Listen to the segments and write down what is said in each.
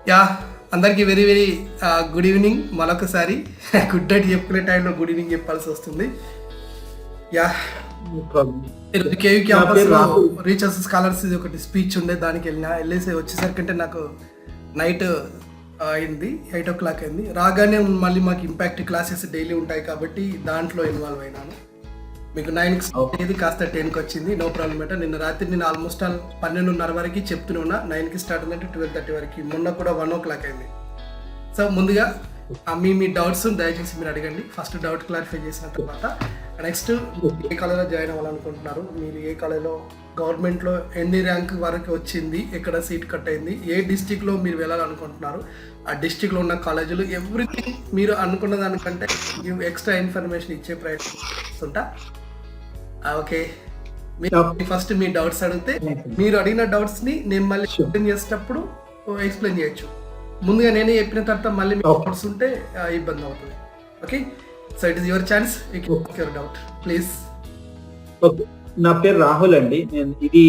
Yeah! అందరికీ very very good evening మరొకసారి. Good night చెప్పుకునే టైంలో గుడ్ ఈవినింగ్ చెప్పాల్సొస్తుంది. యాహ్! No problem. ఈరోజు కేయూ నా పేరు క్యాంపస్‌లో రాహుల్. రీచర్స్ స్కాలర్స్‌ది ఒకటి స్పీచ్ ఉండే దానికెళ్ళినా. ఎళ్ళేసి వచ్చేసరికంటే నాకు నైట్ అయింది. 8:00 అయింది. రాగానే మళ్ళీ మాకు ఇంపాక్ట్ క్లాసెస్ డైలీ ఉంటాయి కాబట్టి దాంట్లో ఇన్వాల్వ్ అయినాను. మీకు 9కి స్టార్ట్ అయ్యేది కాస్త 10కి వచ్చింది. నో ప్రాబ్లమ్ ఎట. నిన్న రాత్రి నేను ఆల్మోస్ట్ 12:30 వరకు చెప్తూనే ఉన్నా. 9కి స్టార్ట్ అయిందంటే 12:30 వరకు. మొన్న కూడా 1:00 అయింది. సో ముందుగా మీ డౌట్స్ దయచేసి మీరు అడగండి. ఫస్ట్ డౌట్ క్లారిఫై చేసిన తర్వాత నెక్స్ట్ ఏ కాలేజ్లో జాయిన్ అవ్వాలనుకుంటున్నారు, మీరు ఏ కాలేజ్లో గవర్నమెంట్లో ఎన్ని ర్యాంక్ వరకు వచ్చింది, ఎక్కడ సీట్ కట్ అయింది, ఏ డిస్టిక్లో మీరు వెళ్ళాలనుకుంటున్నారు, ఆ డిస్టిక్లో ఉన్న కాలేజీలు ఎవ్రీథింగ్ మీరు అనుకున్న దానికంటే ఎక్స్ట్రా ఇన్ఫర్మేషన్ ఇచ్చే ప్రయత్నం చేస్తుంటా. ఓకే, మీరు ఫస్ట్ మీ డౌట్స్ అడిగితే మీరు అడిగిన డౌట్స్ని నేను మళ్ళీ ఎక్స్ప్లెయిన్ చేసేటప్పుడు ఎక్స్ప్లెయిన్ చేయొచ్చు. ముందుగా నేనే చెప్పిన తర్వాత మళ్ళీ మీకు డౌట్స్ ఉంటే ఇబ్బంది అవుతుంది. Okay, so it is your chance, your doubt please. Okay, నా పేరు రాహుల్ అండి. నేను ఇది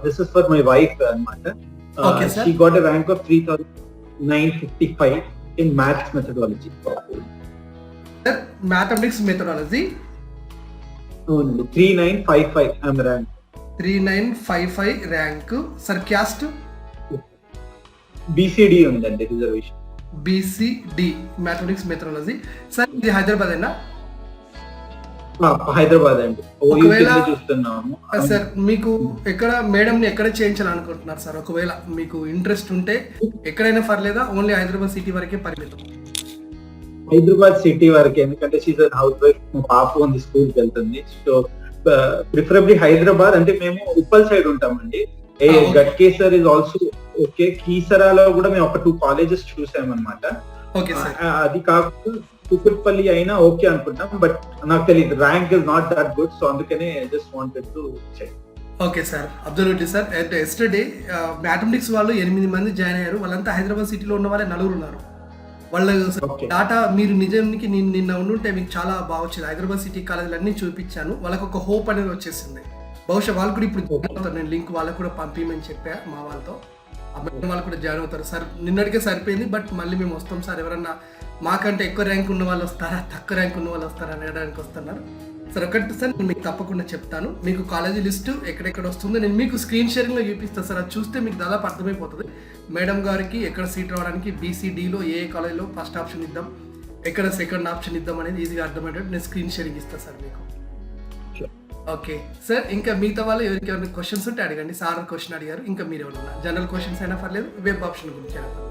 this is for my wife అన్నమాట. Okay, sir. She got a rank of 3955 in maths methodology. Sir mathematics methodology అవునండి, 3955 I'm rank. 3955 rank. Sir caste BCD ఉందండి, reservation. BCD mathematics methodology. Sir ఇది హైదరాబాద్ అయినా? హైదరాబాద్ అండి. ఒకవేళ చూస్తున్నాము. సార్ మీకు ఎక్కడ మేడంని ఎక్కడ చేయించాలనుకుంటున్నారు సార్? ఒకవేళ మీకు ఇంట్రెస్ట్ ఉంటే ఎక్కడైనా పర్లేదా, ఓన్లీ హైదరాబాద్ సిటీ వరకే పరిమితం? హైదరాబాద్ సిటీ వరకు, ఎందుకంటే షీజ్ హౌస్ వైఫ్. మా పాప ఉంది, స్కూల్ కి వెళ్తుంది. So preferably Hyderabad. అంటే మేము ఉప్పల్ సైడ్ ఉంటామండి. Ghatkesar is also okay. కీసరాలో కూడా మేము ఒక 2 కాలేజెస్ చూసామన్నమాట. Okay sir. అది కాకుండా కుకుట్పల్లి అయినా ఓకే అనుకుంటాం, బట్ నాకు తెలియదు, rank is not that good. So అందుకనే just wanted to check. Okay sir, absolutely sir. అంటే ఎస్టర్డే మ్యాథమెటిక్స్ వాళ్ళు 8 మంది జాయిన్ అయ్యారు. వాళ్ళంతా హైదరాబాద్ సిటీలో ఉన్న వాళ్ళే 4 ఉన్నారు. వాళ్ళ డాటా మీరు నిజానికి నిన్న ఉండుంటే మీకు చాలా బాగా వచ్చింది. హైదరాబాద్ సిటీ కాలేజీలు అన్ని చూపించాను. వాళ్ళకి ఒక హోప్ అనేది వచ్చేసింది. బహుశా వాళ్ళు కూడా ఇప్పుడు జాయిన్ అవుతారు. నేను లింక్ వాళ్ళకు కూడా పంపించమని చెప్పా మా వాళ్ళతో. అబ్బాయి వాళ్ళు కూడా జాయిన్ అవుతారు సార్. నిన్నటికే సరిపోయింది, బట్ మళ్ళీ మేము వస్తాం సార్. ఎవరన్నా మాకంటే ఎక్కువ ర్యాంక్ ఉన్న వాళ్ళు వస్తారా, తక్కువ ర్యాంక్ ఉన్న వాళ్ళు వస్తారా అనడానికి వస్తున్నారు సార్. ఒకటి సార్, నేను మీకు తప్పకుండా చెప్తాను. మీకు కాలేజీ లిస్టు ఎక్కడెక్కడ వస్తుందో నేను మీకు స్క్రీన్ షేరింగ్లో చూపిస్తాను సార్. అది చూస్తే మీకు దాదాపు అర్థమైపోతుంది మేడం గారికి ఎక్కడ సీట్ రావడానికి. బీసీడీలో ఏ కాలేజీలో ఫస్ట్ ఆప్షన్ ఇద్దాం, ఎక్కడ సెకండ్ ఆప్షన్ ఇద్దాం అనేది ఈజీగా అర్థమయ్యేటట్టు నేను స్క్రీన్ షేరింగ్ ఇస్తాను సార్ మీకు. ఓకే సార్, ఇంకా మిగతా వాళ్ళు ఎవరికి ఎవరైనా క్వశ్చన్స్ ఉంటే అడగండి. సార్ క్వశ్చన్ అడిగారు, ఇంకా మీరు ఎవరన్నా జనరల్ క్వశ్చన్స్ అయినా పర్లేదు, వెబ్ ఆప్షన్ గురించి అయినా పర్లేదు.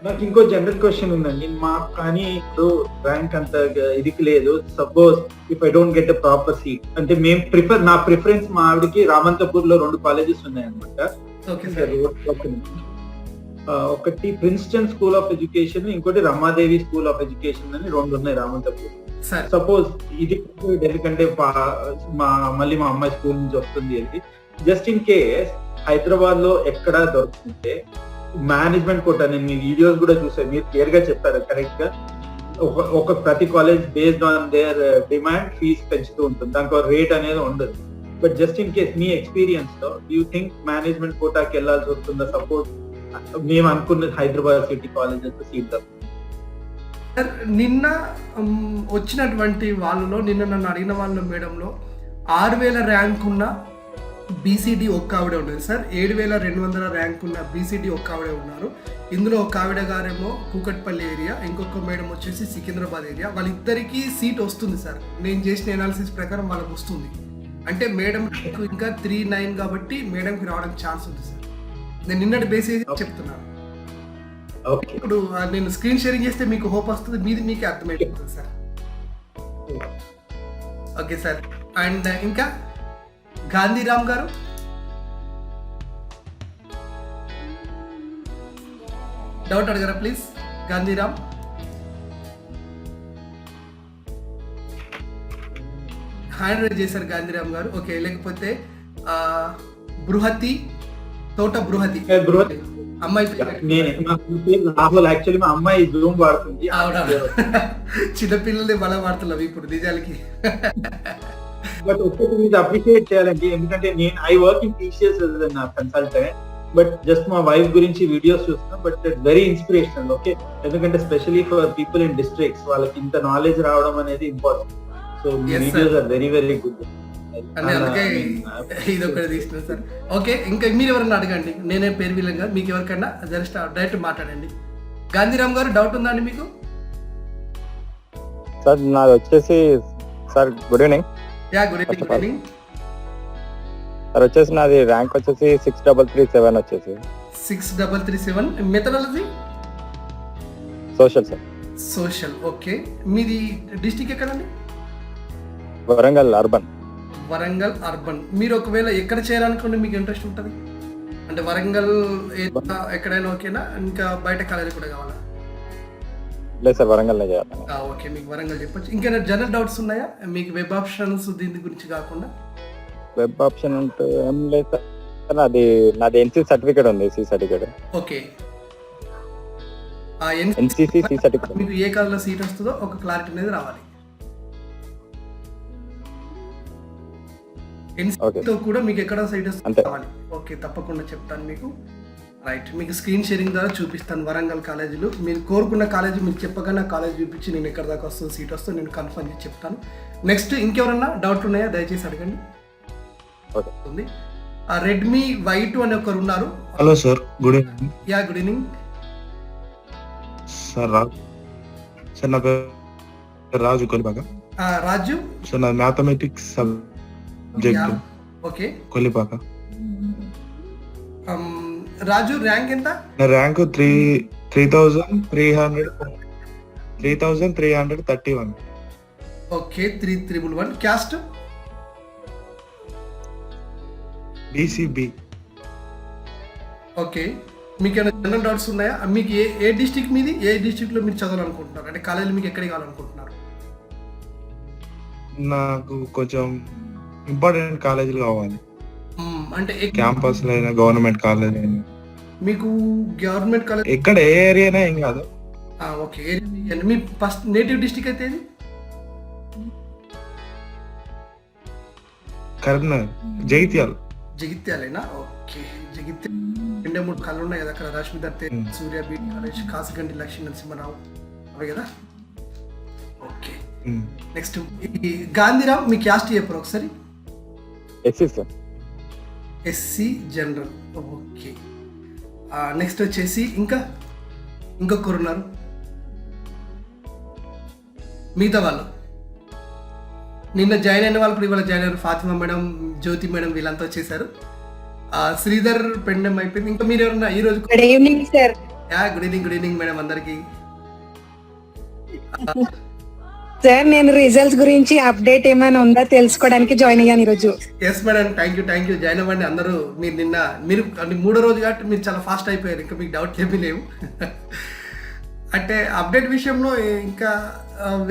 నాకు ఇంకో జనరల్ క్వశ్చన్ ఉందండి. మాకు కానీ ఇప్పుడు ర్యాంక్ అంత ఇదికి లేదు. Suppose if I don't get a proper seat, అంటే మేము నా ప్రిఫరెన్స్ మా ఆవిడకి రామంతపూర్ లో 2 కాలేజెస్ ఉన్నాయన్నమాట. Okay sir. ఒకటి ప్రిన్స్టన్ స్కూల్ ఆఫ్ ఎడ్యుకేషన్, ఇంకోటి రమాదేవి స్కూల్ ఆఫ్ ఎడ్యుకేషన్ అని 2 ఉన్నాయి రామంతపూర్. సపోజ్ ఇది ఎందుకంటే మళ్ళీ మా అమ్మాయి స్కూల్ నుంచి వస్తుంది అది. జస్ట్ ఇన్ కేస్ హైదరాబాద్ లో ఎక్కడ దొరుకుతుంటే మేనేజ్మెంట్ కోటా, నేను మీ వీడియోస్ కూడా చూసాను, మీరు క్లియర్ గా చెప్పారు కరెక్ట్ గా. ఒక ప్రతి college based on their demand fees పెంచుతూ ఉంటుంది, దానికి ఒక రేట్ అనేది ఉండదు. బట్ జస్ట్ ఇన్ కేస్ మీ ఎక్స్పీరియన్స్ లో యూ థింక్ మేనేజ్మెంట్ కోటాకి వెళ్ళాల్సి వస్తుందా? సపోజ్ మేము అనుకున్నది హైదరాబాద్ సిటీ కాలేజెస్ సీట్ దొరుకుతుంది. నిన్న వచ్చినటువంటి వాళ్ళలో, నిన్న నన్ను అడిగిన వాళ్ళ మేడంలో 6000 ర్యాంక్ ఉన్న బీసీడీ ఒక్క ఆవిడే ఉండదు సార్. 7200 ర్యాంక్ ఉన్న బీసీడీ ఒక్క ఆవిడే ఉన్నారు. ఇందులో ఒక ఆవిడ గారేమో కూకట్పల్లి ఏరియా, ఇంకొక మేడం వచ్చేసి సికింద్రాబాద్ ఏరియా. వాళ్ళిద్దరికీ సీట్ వస్తుంది సార్. నేను చేసిన ఎనాలిసిస్ ప్రకారం వాళ్ళకి వస్తుంది. అంటే మేడం ఇంకా 39 కాబట్టి మేడంకి రావడానికి ఛాన్స్ ఉంది సార్. నేను నిన్నటి బేసిస్ చెప్తున్నాను. ఇప్పుడు నేను స్క్రీన్ షేరింగ్ చేస్తే మీకు హోప్ వస్తుంది, మీది మీకే అర్థమైపోతుంది సార్. Okay sir. అండ్ ఇంకా గాంధీరామ్ గారు, డౌట్ అడగరా ప్లీజ్? గాంధీరామ్ హ్యాండ్ రైజ్ చేశారు గాంధీరామ్ గారు. ఓకే, లేకపోతే బృహతి, తోట బృహతి అమ్మాయి రాహుల్. యాక్చువల్లీ మా అమ్మాయి జూమ్ వాడుతుంది. చిన్నపిల్లల్ని బలం వాడుతున్నావు ఇప్పుడు నిజాలకి. బట్ ఒక్కటి మీరు అప్రిషియేట్ చేయాలండి, ఎందుకంటే నేను ఐ వర్క్ ఇన్ టీసీఎస్ నా కన్సల్టెంట్, బట్ జస్ట్ మా వైఫ్ గురించి వీడియోస్ చూస్తున్నా, but it's very inspirational. Okay, ఎందుకంటే specially for people in districts వాళ్ళకి ఇంత నాలెడ్జ్ రావడం అనేది important. So videos are very very good. అందుకే ఇది ఒకటి తీసిన సార్. ఓకే, ఇంకా మీరు ఎవరన్నా అడగండి, నేనే పేరు వీలంగా మీకు ఎవరికైనా జస్ట్ డైరెక్ట్ మాట్లాడండి. గాంధీరామ్ గారు డౌట్ ఉందా అండి మీకు? సార్ నాది వచ్చేసి, sir good evening. Yeah good evening. Good evening sir. వచ్చేసి నాది ర్యాంక్ వచ్చేసి 6337 వచ్చేసి. 6337. Methodology social sir. Social. Okay, మీది డిస్ట్రిక్ట్ ఎక్కడండి? వరంగల్ అర్బన్. వరంగల్ అర్బన్. మీరు ఒకవేళ ఎక్కడ చేయాలనుకుంటే మీకు ఇంట్రెస్ట్ ఉంటుంది? అంటే వరంగల్ ఎక్కడైనా ఓకేనా, ఇంకా బయట కాలేజీ కూడా కావాలా? లేదు సార్, వరంగల్లో చేయాలి. ఓకే, మీకు వరంగల్ చెప్పొచ్చు. ఇంకేమైనా జనరల్ డౌట్స్ ఉన్నాయా మీకు వెబ్ ఆప్షన్స్ దీని గురించి కాకుండా? వెబ్ ఆప్షన్ అంటే ఏం లేదు సార్, నాది ఎన్సీ సర్టిఫికేట్ ఉంది, C certificate. Okay, NCC C certificate. మీకు ఏ కాలేజీలో సీట్ వస్తుందో ఒక క్లారిటీ అనేది రావాలి. ఎన్సీతో కూడా మీకు ఎక్కడ సీట్ వస్తుందో రావాలి. ఓకే, తప్పకుండా చెప్తాను మీకు. రైట్, మీకు స్క్రీన్ షేరింగ్ ద్వారా చూపిస్తాను వరంగల్ కాలేజీలు. మీరు కోరుకున్న కాలేజీ మీకు చెప్పగానే కాలేజ్ చూపించి నేను ఎక్కడ దాకా వస్తుందో సీట్ వస్తుందో నేను కన్ఫర్మ్ చేసి చెప్తాను. నెక్స్ట్ ఇంకెవరన్నా డౌట్ ఉన్నాయా దయచేసి అడగండి. ఓకే, రెడ్మీ Y2 అనే ఒకరు ఉన్నారు. Hello sir, good evening. Yeah good evening sir. Sir నా పేరు రాజు కొలిపాక. రాజు సార్ నా మ్యాథమెటిక్స్ సబ్జెక్ట్ ఓకే కొలిపాక. రాజు ర్యాంక్ ఎంత? నా rank 3331. Okay, 3311. Caste BCB. Okay, మీకు ఏమైనా జనరల్ డౌట్స్ ఉన్నాయా? మీకు ఏ డిస్ట్రిక్ట్ మీది? ఏ డిస్ట్రిక్ట్లో మీరు చదవాలనుకుంటున్నారు? అంటే కాలేజీలు మీకు ఎక్కడికి కావాలనుకుంటున్నారు? నాకు కొంచెం ఇంపార్టెంట్ కాలేజీలు కావాలి, అంటే క్యాంపస్ లో అయినా గవర్నమెంట్ కాలేజ్ అయినా. మీకు గవర్నమెంట్ కాలేజ్ ఎక్కడ ఏ ఏరియానే ఏం కాదు. Okay, area. మీ ఫస్ట్ నేటివ్ డిస్ట్రిక్ట్ అయితే ఏది? కరీంనగర్, జగిత్యాల. జగిత్యాలేనా? ఓకే, జగిత్యాల 2-3 కళ్ళు ఉన్నాయి కదా అక్కడ, రష్మి దత్తే, సూర్య బీట్ కాలేజ్, కాసిగండి లక్ష్మీ నరసింహరావు, అవి కదా. ఓకే, నెక్స్ట్ ఈ గాంధీరామ్ మీ క్యాస్ట్ చెప్పరు ఒకసారి? SC sir. SC general. Okay, next వచ్చేసి ఇంకొకరు ఉన్నారు మిగతా వాళ్ళు. నిన్న జాయిన్ అయిన వాళ్ళు కూడా ఇవాళ జాయిన్ అయ్యారు. ఫాతిమా మేడం, జ్యోతి మేడం, వీళ్ళంతా వచ్చేసారు. శ్రీధర్ పెండెం అయిపోయింది. ఇంకా మీరు ఎవరన్నా ఈ రోజు? Good evening sir. Good evening. Good evening madam అందరికి. సార్ నేను రిజల్ట్స్ గురించి అప్డేట్ ఏమైనా ఉందా తెలుసుకోవడానికి జాయిన్ అయ్యాను ఈరోజు. Yes madam, thank you. Join అవ్వండి అందరూ. మీరు నిన్న మూడో రోజు కాబట్టి మీరు చాలా ఫాస్ట్ అయిపోయారు, ఇంకా మీకు డౌట్ ఏమీ లేవు. అంటే అప్డేట్ విషయంలో ఇంకా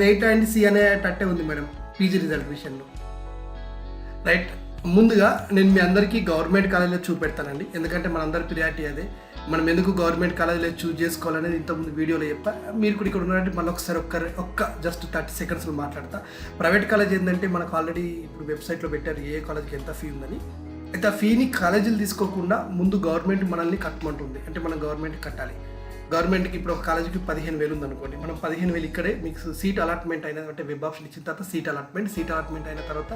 వెయిట్ అండ్ సీ అనేటట్టే ఉంది మేడం పీజీ రిజల్ట్ విషయంలో. రైట్, ముందుగా నేను మీ అందరికీ గవర్నమెంట్ కాలేజీలో చూపెడతానండి, ఎందుకంటే మనందరి ప్రియారిటీ అదే. మనం ఎందుకు గవర్నమెంట్ కాలేజీలో చూజ్ చేసుకోవాలనేది ఇంతకుముందు వీడియోలో చెప్పా. మీరు కూడా ఇక్కడ ఉన్నారంటే మళ్ళీ ఒకసారి ఒక్క జస్ట్ 30 సెకండ్స్లో మాట్లాడతా. ప్రైవేట్ కాలేజ్ ఏంటంటే మనకు ఆల్రెడీ ఇప్పుడు వెబ్సైట్లో పెట్టారు ఏ కాలేజ్కి ఎంత ఫీ ఉందని. అయితే ఆ ఫీని కాలేజీలు తీసుకోకుండా ముందు గవర్నమెంట్ మనల్ని కట్టమంటుంది. అంటే మనం గవర్నమెంట్ కట్టాలి. గవర్నమెంట్కి ఇప్పుడు ఒక కాలేజీకి 15,000 ఉందనుకోండి, మనం 15,000 ఇక్కడే మీకు సీట్ అలాట్మెంట్ అయిన, అంటే వెబ్ ఆప్షన్ ఇచ్చిన తర్వాత సీట్ అలాట్మెంట్ అయిన తర్వాత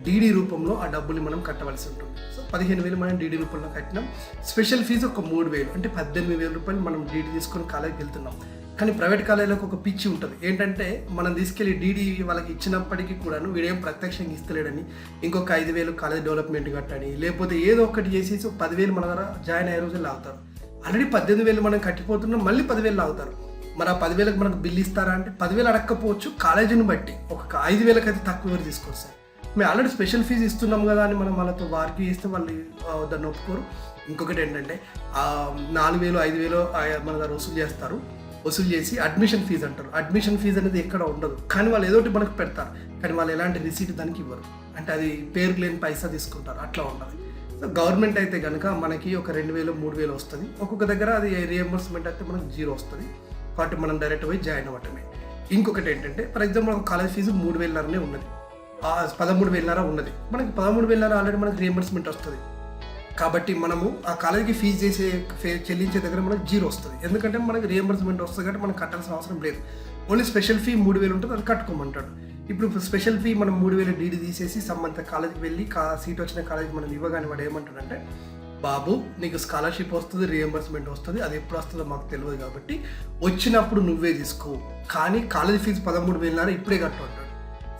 డీడీ రూపంలో ఆ డబ్బులు మనం కట్టవలసి ఉంటుంది. సో 15,000 మనం డీడీ రూపంలో కట్టినాం. స్పెషల్ ఫీజు ఒక 3,000, అంటే 18,000 రూపాయలు మనం డీడీ తీసుకొని కాలేజీకి వెళ్తున్నాం. కానీ ప్రైవేట్ కాలేజీలకు ఒక పిచ్చి ఉంటుంది ఏంటంటే, మనం తీసుకెళ్ళి డీడీ వాళ్ళకి ఇచ్చినప్పటికీ కూడాను వీడేం ప్రత్యక్షంగా ఇస్తలేడని ఇంకొక 5,000 కాలేజ్ డెవలప్మెంట్ కట్టని, లేకపోతే ఏదో ఒకటి చేసేసి 10,000 మన దగ్గర జాయిన్ అయ్యే రోజులు అవుతారు. ఆల్రెడీ 18,000 మనం కట్టిపోతున్నాం, మళ్ళీ 10,000 అవుతారు. మరి ఆ 10,000కి మనకు బిల్లు ఇస్తారా అంటే 10,000 అడగకపోవచ్చు, కాలేజీని బట్టి ఒక 5,000కి అయితే తక్కువ ఎవరు తీసుకొస్తారు. మేము ఆల్రెడీ స్పెషల్ ఫీజు ఇస్తున్నాం కదా అని మనం వాళ్ళతో వారికి ఇస్తే వాళ్ళు దాన్ని ఒప్పుకోరు. ఇంకొకటి ఏంటంటే 4,000 5,000 మన దగ్గర వసూలు చేసి అడ్మిషన్ ఫీజు అంటారు. అడ్మిషన్ ఫీజు అనేది ఎక్కడ ఉండదు, కానీ వాళ్ళు ఏదోటి మనకు పెడతారు, కానీ వాళ్ళు ఎలాంటి రిసీట్ దానికి ఇవ్వరు. అంటే అది పేరు లేని పైసా తీసుకుంటారు, అట్లా ఉండదు. సో గవర్నమెంట్ అయితే కనుక మనకి ఒక 2,000 3,000 వస్తుంది. ఒక్కొక్క దగ్గర అది రియంబర్స్మెంట్ అయితే మనకు 0 వస్తుంది. కాబట్టి మనం డైరెక్ట్ పోయి జాయిన్ అవ్వటమే. ఇంకొకటి ఏంటంటే, ఫర్ ఎగ్జాంపుల్ ఒక కాలేజ్ ఫీజు 3,000 ఉన్నది. 13,500 ఉన్నది. మనకి 13,500 ఆల్రెడీ మనకి రియంబర్స్మెంట్ వస్తుంది. కాబట్టి మనము ఆ కాలేజీకి ఫీజు చెల్లించే దగ్గర మనకు 0 వస్తుంది. ఎందుకంటే మనకి రియంబర్స్మెంట్ వస్తుంది కాబట్టి మనం కట్టాల్సిన అవసరం లేదు. ఓన్లీ స్పెషల్ ఫీ 3,000 ఉంటుంది, అది కట్టుకోమంటాడు. ఇప్పుడు స్పెషల్ ఫీ మనం 3,000 డీడీ తీసేసి సంబంధిత కాలేజీకి వెళ్ళి సీట్ వచ్చిన కాలేజీకి మనం ఇవ్వగానే వాడు ఏమంటాడంటే, బాబు నీకు స్కాలర్షిప్ వస్తుంది, రియంబర్స్మెంట్ వస్తుంది, అది ఎప్పుడు వస్తుందో మాకు తెలియదు కాబట్టి వచ్చినప్పుడు నువ్వే తీసుకో, కానీ కాలేజీ ఫీజు 13,000 ఇప్పుడే కట్టు అంటాడు.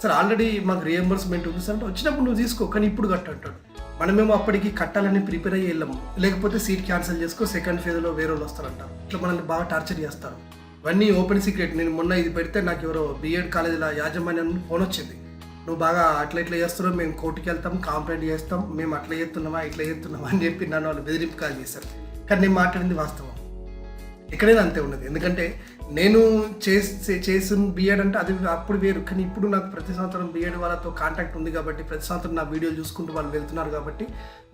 సార్ ఆల్రెడీ మాకు రియంబర్స్మెంట్ ఉంది సార్ అంటే వచ్చినప్పుడు నువ్వు తీసుకో కానీ ఇప్పుడు కట్టు అంటాడు. మనమేమో అప్పటికి కట్టాలని ప్రిపేర్ అయ్యి వెళ్ళాము, లేకపోతే సీట్ క్యాన్సిల్ చేసుకో, సెకండ్ ఫేజ్లో వేరే వాళ్ళు వస్తారంటారు. ఇట్లా మనల్ని బాగా టార్చర్ చేస్తారు. ఇవన్నీ ఓపెన్ సీక్రెట్. నేను మొన్న ఇది పెడితే నాకు ఎవరో బీఎడ్ కాలేజీలో యాజమాన్యం ఫోన్ వచ్చింది, నువ్వు బాగా అట్లా ఇట్లా చేస్తున్నావు, మేము కోర్టుకి వెళ్తాం, కంప్లైంట్ చేస్తాం, మేము అట్లా చేస్తున్నామా ఇట్లా చేస్తున్నామా అని చెప్పి నన్ను వాళ్ళు బెదిరింపు కాల్ చేశారు. కానీ నేను మాట్లాడింది వాస్తవం. ఎక్కడైనా అంతే ఉన్నది. ఎందుకంటే నేను చేసిన బీఎడ్ అంటే అది అప్పుడు వేరు, కానీ ఇప్పుడు నాకు ప్రతి సంవత్సరం బీఎడ్ వాళ్ళతో కాంటాక్ట్ ఉంది కాబట్టి ప్రతి సంవత్సరం నా వీడియోలు చూసుకుంటూ వాళ్ళు వెళ్తున్నారు కాబట్టి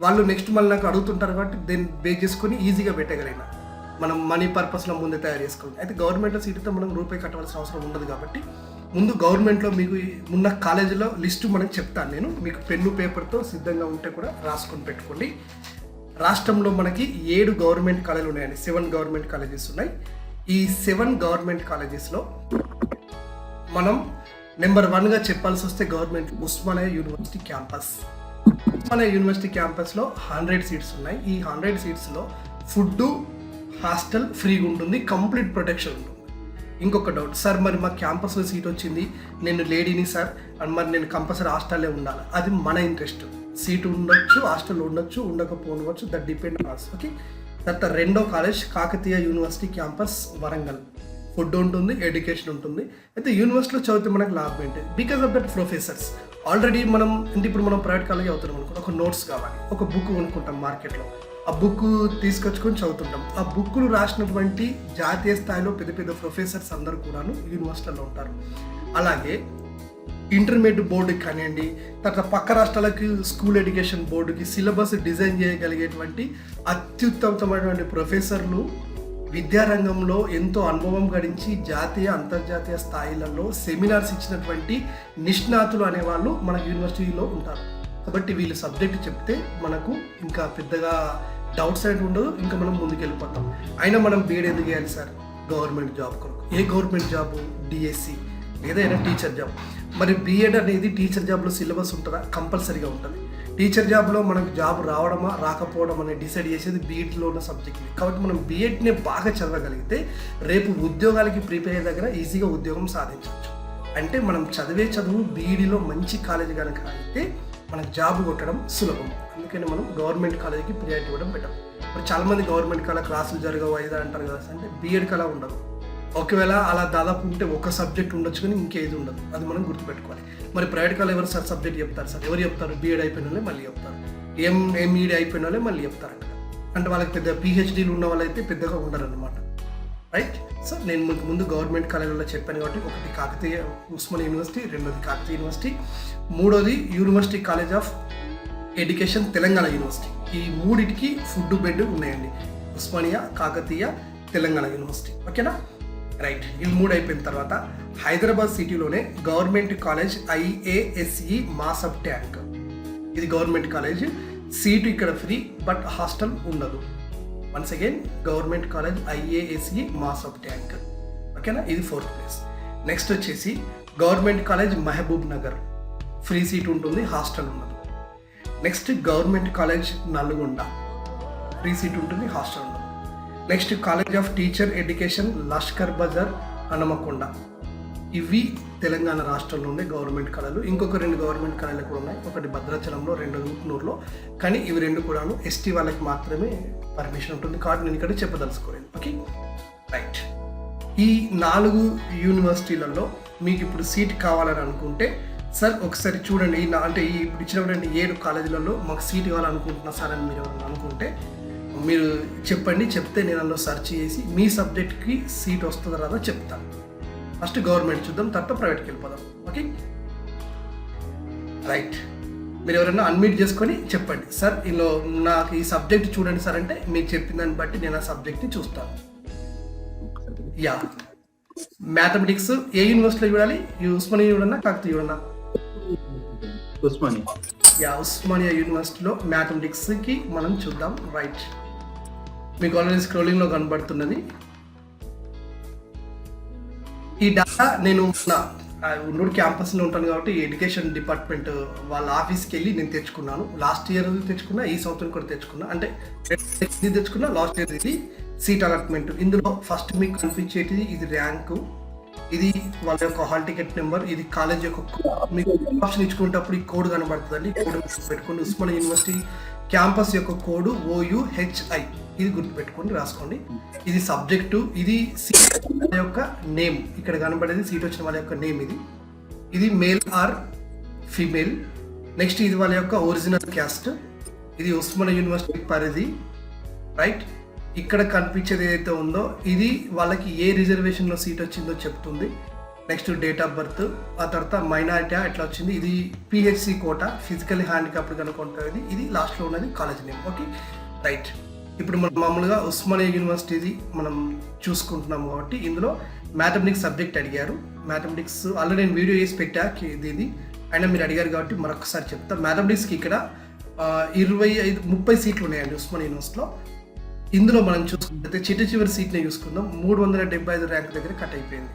వాళ్ళు నెక్స్ట్ మళ్ళీ నాకు అడుగుతుంటారు కాబట్టి దీన్ని బేస్ చేసుకొని ఈజీగా పెట్టగలిగిన మనం మనీ పర్పస్లో ముందే తయారు చేసుకోవాలి. అయితే గవర్నమెంట్లో సీటుతో మనం రూపాయి కట్టవలసిన అవసరం ఉండదు కాబట్టి ముందు గవర్నమెంట్లో మీకు ఉన్న కాలేజీలో లిస్టు మనకు చెప్తాను నేను, మీకు పెన్ను పేపర్తో సిద్ధంగా ఉంటే కూడా రాసుకొని పెట్టుకోండి. రాష్ట్రంలో మనకి 7 గవర్నమెంట్ కాలేజీలు ఉన్నాయండి, 7 గవర్నమెంట్ కాలేజెస్ ఉన్నాయి. ఈ 7 గవర్నమెంట్ కాలేజెస్లో మనం నెంబర్ 1గా చెప్పాల్సి వస్తే government Osmania university campus. Osmania university క్యాంపస్లో 100 సీట్స్ ఉన్నాయి. ఈ 100 సీట్స్లో ఫుడ్ హాస్టల్ ఫ్రీగా ఉంటుంది, కంప్లీట్ ప్రొటెక్షన్ ఉంటుంది. ఇంకొక డౌట్, సార్ మరి మా క్యాంపస్లో సీట్ వచ్చింది, నేను లేడీని సార్ అండ్ మరి నేను కంపల్సరీ హాస్టల్లో ఉండాలి. అది మన ఇంట్రెస్ట్, సీటు ఉండొచ్చు, హాస్టల్ ఉండొచ్చు, ఉండకపోవచ్చు, that depend on us. Okay. తర్వాత రెండో college Kakatiya university campus Warangal. Food ఉంటుంది, ఎడ్యుకేషన్ ఉంటుంది. అయితే యూనివర్సిటీలో చదివితే మనకు లాభం ఏంటి? Because of that professors. Already మనం అంటే ఇప్పుడు మనం ప్రైవేట్ కాలేజ్ అవుతున్నాం అనుకో, ఒక నోట్స్ కావాలి, ఒక బుక్ కొనుక్కుంటాం మార్కెట్లో, ఆ బుక్ తీసుకొచ్చుకొని చదువుతుంటాం. ఆ బుక్లు రాసినటువంటి జాతీయ స్థాయిలో పెద్ద పెద్ద ప్రొఫెసర్స్ అందరూ కూడాను యూనివర్సిటీలో ఉంటారు. అలాగే ఇంటర్మీడియట్ బోర్డుకి కానివ్వండి, తర్వాత పక్క రాష్ట్రాలకి స్కూల్ ఎడ్యుకేషన్ బోర్డుకి సిలబస్ డిజైన్ చేయగలిగేటువంటి అత్యుత్తమమైనటువంటి ప్రొఫెసర్లు విద్యారంగంలో ఎంతో అనుభవం గడించి జాతీయ అంతర్జాతీయ స్థాయిలలో సెమినార్స్ ఇచ్చినటువంటి నిష్ణాతులు అనేవాళ్ళు మన యూనివర్సిటీలో ఉంటారు. కాబట్టి వీళ్ళు సబ్జెక్ట్ చెప్తే మనకు ఇంకా పెద్దగా డౌట్స్ అనేది ఉండదు, ఇంకా మనం ముందుకు వెళ్ళిపోతాం. అయినా మనం బీఎడ్ ఎందుకు చేయాలి సార్? గవర్నమెంట్ జాబ్ కొరకు. ఏ గవర్నమెంట్ జాబు? డిఎస్సి ఏదైనా టీచర్ జాబ్. మరి బీఎడ్ అనేది టీచర్ జాబ్లో సిలబస్ ఉంటుందా? కంపల్సరీగా ఉంటుంది. టీచర్ జాబ్లో మనకు జాబ్ రావడమా రాకపోవడం అనేది డిసైడ్ చేసేది బీఎడ్లో ఉన్న సబ్జెక్ట్ని. కాబట్టి మనం బీఎడ్ని బాగా చదవగలిగితే రేపు ఉద్యోగాలకి ప్రిపేర్ అయ్యే దగ్గర ఈజీగా ఉద్యోగం సాధించవచ్చు. అంటే మనం చదివే చదువు బీఈడీలో మంచి కాలేజీ కనుక అయితే మనకు జాబ్ కొట్టడం సులభం. అందుకని మనం గవర్నమెంట్ కాలేజీకి ప్రియారిటీ ఇవ్వడం బెటర్. మరి చాలామంది గవర్నమెంట్ కాలేజ్ క్లాసులు జరగవు అయిదా అంటారు కదా, అంటే బీఎడ్ కలా ఉండదు. ఒకవేళ అలా దాదాపు ఉంటే ఒక సబ్జెక్ట్ ఉండొచ్చు కానీ ఇంకేది ఉండదు, అది మనం గుర్తుపెట్టుకోవాలి. మరి ప్రైవేట్ కాలేజ్ ఎవరు సార్ సబ్జెక్ట్ చెప్తారు సార్? ఎవరు చెప్తారు? బీఎడ్ అయిపోయిన వాళ్ళే మళ్ళీ చెప్తారు, ఎంఈడి అయిపోయిన వాళ్ళే మళ్ళీ చెప్తారంట. అంటే వాళ్ళకి పెద్ద పిహెచ్డీలు ఉన్న వాళ్ళైతే పెద్దగా ఉండరు అనమాట. రైట్. సో నేను మీకు ముందు గవర్నమెంట్ కాలేజీలో చెప్పాను కాబట్టి, ఒకటి కాకతీయ ఉస్మానియా యూనివర్సిటీ, రెండోది కాకతీయ యూనివర్సిటీ, మూడోది university college of education Telangana university. ఈ మూడిటికి ఫుడ్ బెడ్ ఉన్నాయండి, ఉస్మానియా, కాకతీయ, తెలంగాణ యూనివర్సిటీ. ఓకేనా? రైట్. ఇవి 3 అయిపోయిన తర్వాత హైదరాబాద్ సిటీలోనే government college IASE Masab tank. ఇది గవర్నమెంట్ కాలేజ్, సీటు ఇక్కడ ఫ్రీ బట్ హాస్టల్ ఉండదు. Once again government college IASE Masab tank. ఓకేనా? ఇది 4th ప్లేస్. నెక్స్ట్ వచ్చేసి government college Mahabubnagar, free seat ఉంటుంది, హాస్టల్ ఉండదు. Next government college Nalgonda, free seat ఉంటుంది, హాస్టల్ ఉండదు. Next college of teacher education Lashkar Bazaar, Hanumakonda. ఇవి తెలంగాణ రాష్ట్రంలో ఉండే గవర్నమెంట్ కాలేజీలు. ఇంకొక 2 గవర్నమెంట్ కాలేజీలు కూడా ఉన్నాయి, ఒకటి భద్రాచలంలో, 2 ఉట్నూరులో. కానీ ఇవి 2 కూడాను ఎస్టీ వాళ్ళకి మాత్రమే పర్మిషన్ ఉంటుంది కాబట్టి నేను ఇక్కడ చెప్పదలుచుకోలేదు. ఓకే. రైట్. ఈ 4 యూనివర్సిటీలలో మీకు ఇప్పుడు సీట్ కావాలని అనుకుంటే సార్ ఒకసారి చూడండి, అంటే ఈ ఇప్పుడు ఇచ్చినటువంటి 7 కాలేజీలలో మాకు సీట్ కావాలనుకుంటున్నా సార్ అని మీరు అనుకుంటే మీరు చెప్పండి. చెప్తే నేను అందులో సెర్చ్ చేసి మీ సబ్జెక్ట్కి సీట్ వస్తుందో రాదో చెప్తాను. ఫస్ట్ గవర్నమెంట్ చూద్దాం, తర్వాత ప్రైవేట్కి వెళ్ళిపోదాం. ఓకే. రైట్. మీరు ఎవరైనా అన్మ్యూట్ చేసుకొని చెప్పండి, సార్ ఇందులో నాకు ఈ సబ్జెక్ట్ చూడండి సార్ అంటే మీరు చెప్పిన దాన్ని బట్టి నేను ఆ సబ్జెక్ట్ని చూస్తాను. యా. మ్యాథమెటిక్స్ ఏ యూనివర్సిటీలో చూడాలి? ఉస్మానియా చూడన్నా, కాకతీయ చూడన్నా? ఉస్మానియా. ఉస్మానియా యూనివర్సిటీలో మ్యాథమెటిక్స్కి మనం చూద్దాం. రైట్, మీకు ఆల్రెడీ స్క్రోలింగ్లో కనబడుతున్నది ఈ డేటా. నేను ఉన్నూరు క్యాంపస్లో ఉంటాను కాబట్టి ఎడ్యుకేషన్ డిపార్ట్మెంట్ వాళ్ళ ఆఫీస్కి వెళ్ళి నేను తెచ్చుకున్నాను. లాస్ట్ ఇయర్ తెచ్చుకున్నా, ఈ సంవత్సరం కూడా తెచ్చుకున్నా. అంటే ఇది తెచ్చుకున్నా, లాస్ట్ ఇయర్ ఇది సీట్ అలాట్మెంట్. ఇందులో ఫస్ట్ మీకు కనిపించేది ఇది ర్యాంకు, ఇది వాళ్ళ యొక్క హాల్ టికెట్ నెంబర్, ఇది కాలేజ్ యొక్క మీకు ఆప్షన్ ఇచ్చుకునేటప్పుడు ఈ కోడ్ కనబడుతుందండి. కోడ్ పెట్టుకోండి. ఉస్మానియా యూనివర్సిటీ క్యాంపస్ యొక్క కోడ్ OUHI, ఇది గుర్తుపెట్టుకోండి, రాసుకోండి. ఇది సబ్జెక్టు, ఇది సీట్ యొక్క నేమ్, ఇక్కడ కనబడేది సీట్ వచ్చిన వాళ్ళ యొక్క నేమ్. ఇది మేల్ ఆర్ ఫీమేల్. నెక్స్ట్ ఇది వాళ్ళ యొక్క ఒరిజినల్ క్యాస్ట్. ఇది ఉస్మానియా యూనివర్సిటీ పరిధి. రైట్, ఇక్కడ కనిపించేది ఏదైతే ఉందో ఇది వాళ్ళకి ఏ రిజర్వేషన్లో సీట్ వచ్చిందో చెప్తుంది. నెక్స్ట్ డేట్ ఆఫ్ బర్త్, ఆ తర్వాత మైనారిటీ ఎట్లా వచ్చింది, ఇది PHC కోటా, ఫిజికల్లీ హ్యాండిక్యాప్డ్ కనుక ఉంటుంది. ఇది లాస్ట్లో ఉన్నది కాలేజ్ నేమ్. Okay, right. ఇప్పుడు మనం మామూలుగా ఉస్మానియా యూనివర్సిటీది మనం చూసుకుంటున్నాం కాబట్టి ఇందులో మ్యాథమెటిక్స్ సబ్జెక్ట్ అడిగారు. మ్యాథమెటిక్స్ ఆల్రెడీ నేను వీడియో చేసి పెట్టా ఇది, అయినా మీరు అడిగారు కాబట్టి మరొకసారి చెప్తా. మ్యాథమెటిక్స్కి ఇక్కడ 25-30 సీట్లు ఉన్నాయండి ఉస్మానియా యూనివర్సిటీలో. ఇందులో మనం చూసుకుంటే చివరి సీట్ని చూసుకుందాం. 375 ర్యాంక్ దగ్గర కట్ అయిపోయింది.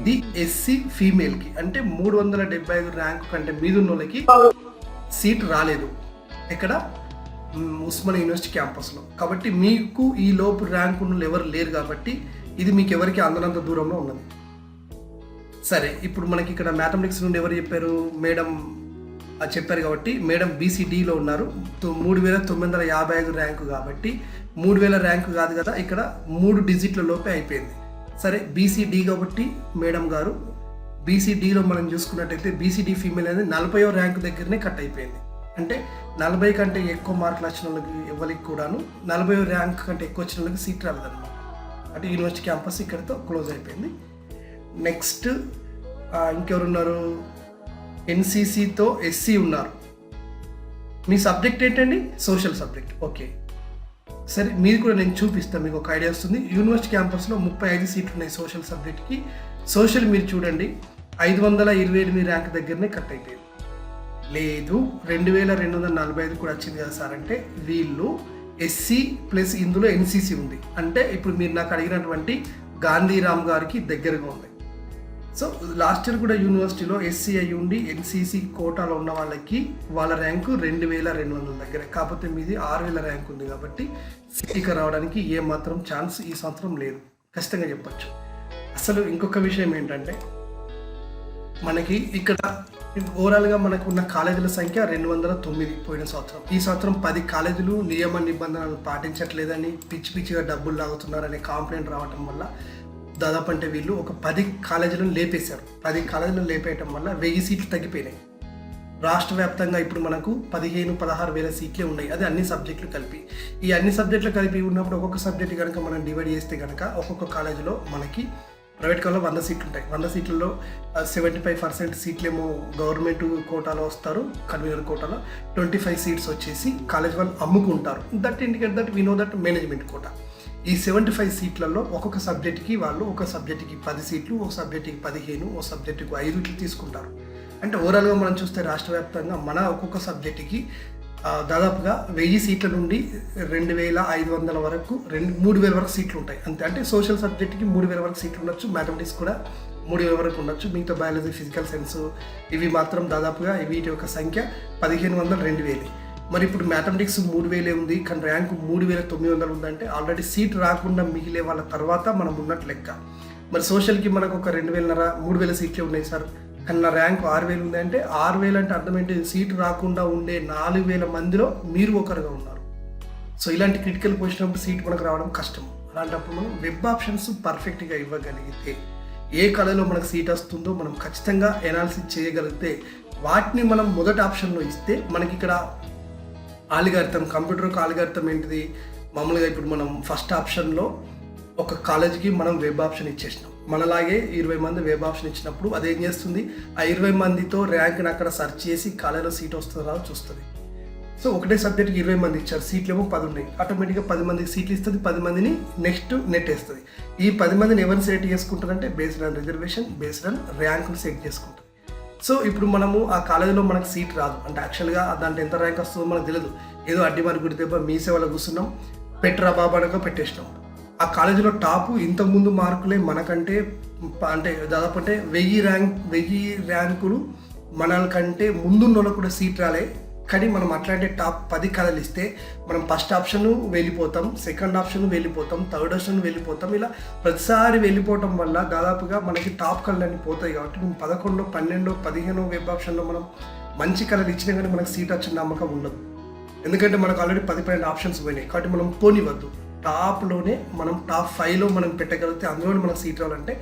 ఇది SC ఫీమేల్కి, అంటే 375 ర్యాంక్ కంటే మీద ఉన్న వాళ్ళకి సీట్ రాలేదు ఇక్కడ ఉస్మానియా యూనివర్సిటీ క్యాంపస్లో. కాబట్టి మీకు ఈ లోపు ర్యాంక్ ఉన్న ఎవరు లేరు కాబట్టి ఇది మీకు ఎవరికి అందనంత దూరంలో ఉన్నది. సరే, ఇప్పుడు మనకి ఇక్కడ మ్యాథమెటిక్స్ నుండి ఎవరు చెప్పారు, మేడం చెప్పారు కాబట్టి మేడం BCDలో ఉన్నారు. 3955 ర్యాంకు కాబట్టి 3000 ర్యాంకు కాదు కదా, ఇక్కడ 3 డిజిట్ల లోపే అయిపోయింది. సరే, BCD కాబట్టి మేడం గారు BCDలో మనం చూసుకున్నట్టయితే BCD ఫీమేల్ అనేది 40వ ర్యాంకు దగ్గరనే కట్ అయిపోయింది. అంటే 40 కంటే ఎక్కువ మార్కులు వచ్చిన వాళ్ళకి ఎవరికి కూడాను 40వ ర్యాంక్ కంటే ఎక్కువ వచ్చిన వాళ్ళకి సీట్ రాలేదన్నమాట. అంటే యూనివర్సిటీ క్యాంపస్ ఇక్కడితో క్లోజ్ అయిపోయింది. నెక్స్ట్ ఇంకెవరున్నారు, NCCతో SC ఉన్నారు. మీ సబ్జెక్ట్ ఏంటండి, సోషల్ సబ్జెక్ట్. ఓకే, సరే, మీరు కూడా నేను చూపిస్తాను, మీకు ఒక ఐడియా వస్తుంది. యూనివర్సిటీ క్యాంపస్లో 35 సీట్లు ఉన్నాయి సోషల్ సబ్జెక్ట్కి. సోషల్ మీరు చూడండి 528 ర్యాంక్ దగ్గరనే కట్ అయిపోయింది. లేదు 2245 కూడా వచ్చింది కదా సార్ అంటే, వీళ్ళు SC ప్లస్ ఇందులో NCC ఉంది. అంటే ఇప్పుడు మీరు నాకు అడిగినటువంటి గాంధీరామ్ గారికి దగ్గరగా ఉంది. సో లాస్ట్ ఇయర్ కూడా యూనివర్సిటీలో SC అయి ఉండి NCC కోటాలో ఉన్న వాళ్ళకి వాళ్ళ ర్యాంకు 2200 దగ్గర. కాకపోతే మీది 6000 ర్యాంక్ ఉంది కాబట్టి సీట్కి రావడానికి ఏమాత్రం ఛాన్స్ ఈ సంవత్సరం లేదు, ఖచ్చితంగా చెప్పచ్చు. అసలు ఇంకొక విషయం ఏంటంటే, మనకి ఇక్కడ ఓవరాల్గా మనకు ఉన్న కాలేజీల సంఖ్య 209 పోయిన సంవత్సరం. ఈ సంవత్సరం 10 కాలేజీలు నియమ నిబంధనలు పాటించట్లేదని పిచ్చిగా డబ్బులు లాగుతున్నారనే కంప్లైంట్ రావటం వల్ల దాదాపు అంటే వీళ్ళు ఒక 10 కాలేజీలను లేపేశారు. 10 కాలేజీలను లేపేయటం వల్ల 1000 సీట్లు తగ్గిపోయినాయి. రాష్ట్ర వ్యాప్తంగా ఇప్పుడు మనకు 15-16 వేల సీట్లే ఉన్నాయి. అది అన్ని సబ్జెక్టులు కలిపి. ఈ అన్ని సబ్జెక్టులు కలిపి ఉన్నప్పుడు ఒక్కొక్క సబ్జెక్ట్ కనుక మనం డివైడ్ చేస్తే కనుక ఒక్కొక్క కాలేజీలో మనకి ప్రైవేట్ కాలేజ్లో 100 సీట్లు ఉంటాయి. 100 సీట్లలో 75% సీట్లేమో గవర్నమెంట్ కోటాలో వస్తారు, కన్వీనర్ కోటాలో 25 సీట్స్ వచ్చేసి కాలేజ్ వాళ్ళు అమ్ముకుంటారు. That indicate that we know that management quota. ఈ 75 సీట్లలో ఒక్కొక్క సబ్జెక్ట్కి వాళ్ళు ఒక సబ్జెక్ట్కి 10 సీట్లు, ఒక సబ్జెక్ట్కి 15, ఒక సబ్జెక్టుకి 5 ఇట్లు తీసుకుంటారు. అంటే ఓవరాల్గా మనం చూస్తే రాష్ట్ర వ్యాప్తంగా మన ఒక్కొక్క సబ్జెక్ట్కి దాదాపుగా 1000 సీట్ల నుండి 2500 వరకు 3000 వరకు సీట్లు ఉంటాయి అంతే. అంటే సోషల్ సబ్జెక్ట్కి 3000 వరకు సీట్లు ఉండొచ్చు, మ్యాథమెటిక్స్ కూడా 3000 వరకు ఉండొచ్చు. మిగతా బయాలజీ, ఫిజికల్ సైన్స్ ఇవి మాత్రం దాదాపుగా వీటి యొక్క సంఖ్య 1500, 2000. మరి ఇప్పుడు మ్యాథమెటిక్స్ 3000 ఉంది, కానీ ర్యాంకు 3900 ఉందంటే ఆల్రెడీ సీట్ రాకుండా మిగిలే వాళ్ళ తర్వాత మనం ఉన్నట్టు లెక్క. మరి సోషల్కి మనకు ఒక 2500, 3000 సీట్లే ఉన్నాయి సార్, కానీ నా ర్యాంకు 6000 ఉంది అంటే 6000 అంటే అర్థం ఏంటి, సీట్ రాకుండా ఉండే 4000 మందిలో మీరు ఒకరుగా ఉన్నారు. సో ఇలాంటి క్రిటికల్ పొజిషన్ సీట్ మనకు రావడం కష్టం. అలాంటప్పుడు మనం వెబ్ ఆప్షన్స్ పర్ఫెక్ట్గా ఇవ్వగలిగితే ఏ కళలో మనకు సీట్ వస్తుందో మనం ఖచ్చితంగా ఎనాలిసిస్ చేయగలిగితే వాటిని మనం మొదటి ఆప్షన్లో ఇస్తే మనకి ఇక్కడ ఆల్గారిథం, కంప్యూటర్కి ఆల్గారిథం ఏంటిది, మామూలుగా ఇప్పుడు మనం ఫస్ట్ ఆప్షన్లో ఒక కాలేజీకి మనం వెబ్ ఆప్షన్ ఇచ్చేసినాం. మనలాగే 20 మంది వెబ్ ఆప్షన్ ఇచ్చినప్పుడు అదేం చేస్తుంది, ఆ 20 మందితో ర్యాంక్ని అక్కడ సెర్చ్ చేసి కాలేజీలో సీట్ వస్తుందో చూస్తుంది. సో ఒకటే సబ్జెక్ట్కి 20 మంది ఇచ్చారు, సీట్లు ఏమో 10 ఉన్నాయి, ఆటోమేటిక్గా 10 మందికి సీట్లు ఇస్తుంది, 10 మందిని నెక్స్ట్ నెట్ వేస్తుంది. ఈ 10 మందిని ఎవరిని సెలెక్ట్ చేసుకుంటారంటే based on reservation, based on ర్యాంక్ను సెలెక్ట్ చేసుకుంటుంది. సో ఇప్పుడు మనము ఆ కాలేజీలో మనకు సీట్ రాదు, అంటే యాక్చువల్గా దాంట్లో ఎంత ర్యాంక్ వస్తుందో మనకు తెలియదు. ఏదో అడ్డి మరి గుడి దెబ్బ మీ సేవలో కూర్చున్నాం, పెట్టరా బాబా అనగా పెట్టేసినాం. ఆ కాలేజీలో టాప్ ఇంతకుముందు మార్కులే మనకంటే అంటే దాదాపు అంటే 1000 ర్యాంకులు మనకంటే ముందున్న కూడా సీట్ రాలే. కానీ మనం అట్లాంటి టాప్ 10 కళలు ఇస్తే మనం ఫస్ట్ ఆప్షన్ వెళ్ళిపోతాం, సెకండ్ ఆప్షన్ వెళ్ళిపోతాం, థర్డ్ ఆప్షన్ వెళ్ళిపోతాం. ఇలా ప్రతిసారి వెళ్ళిపోవటం వల్ల దాదాపుగా మనకి టాప్ కళలన్నీ పోతాయి. కాబట్టి మేము 11, 12, 15 వెబ్ ఆప్షన్లో మనం మంచి కళలు ఇచ్చినా కానీ మనకు సీట్ వచ్చిన నమ్మకం ఉండదు. ఎందుకంటే మనకు ఆల్రెడీ 10-12 ఆప్షన్స్ పోయినాయి. కాబట్టి మనం పోనివద్దు, టాప్లోనే మనం టాప్ 5లో మనం పెట్టగలిగితే అందులోనే మనకు సీట్ రావాలంటే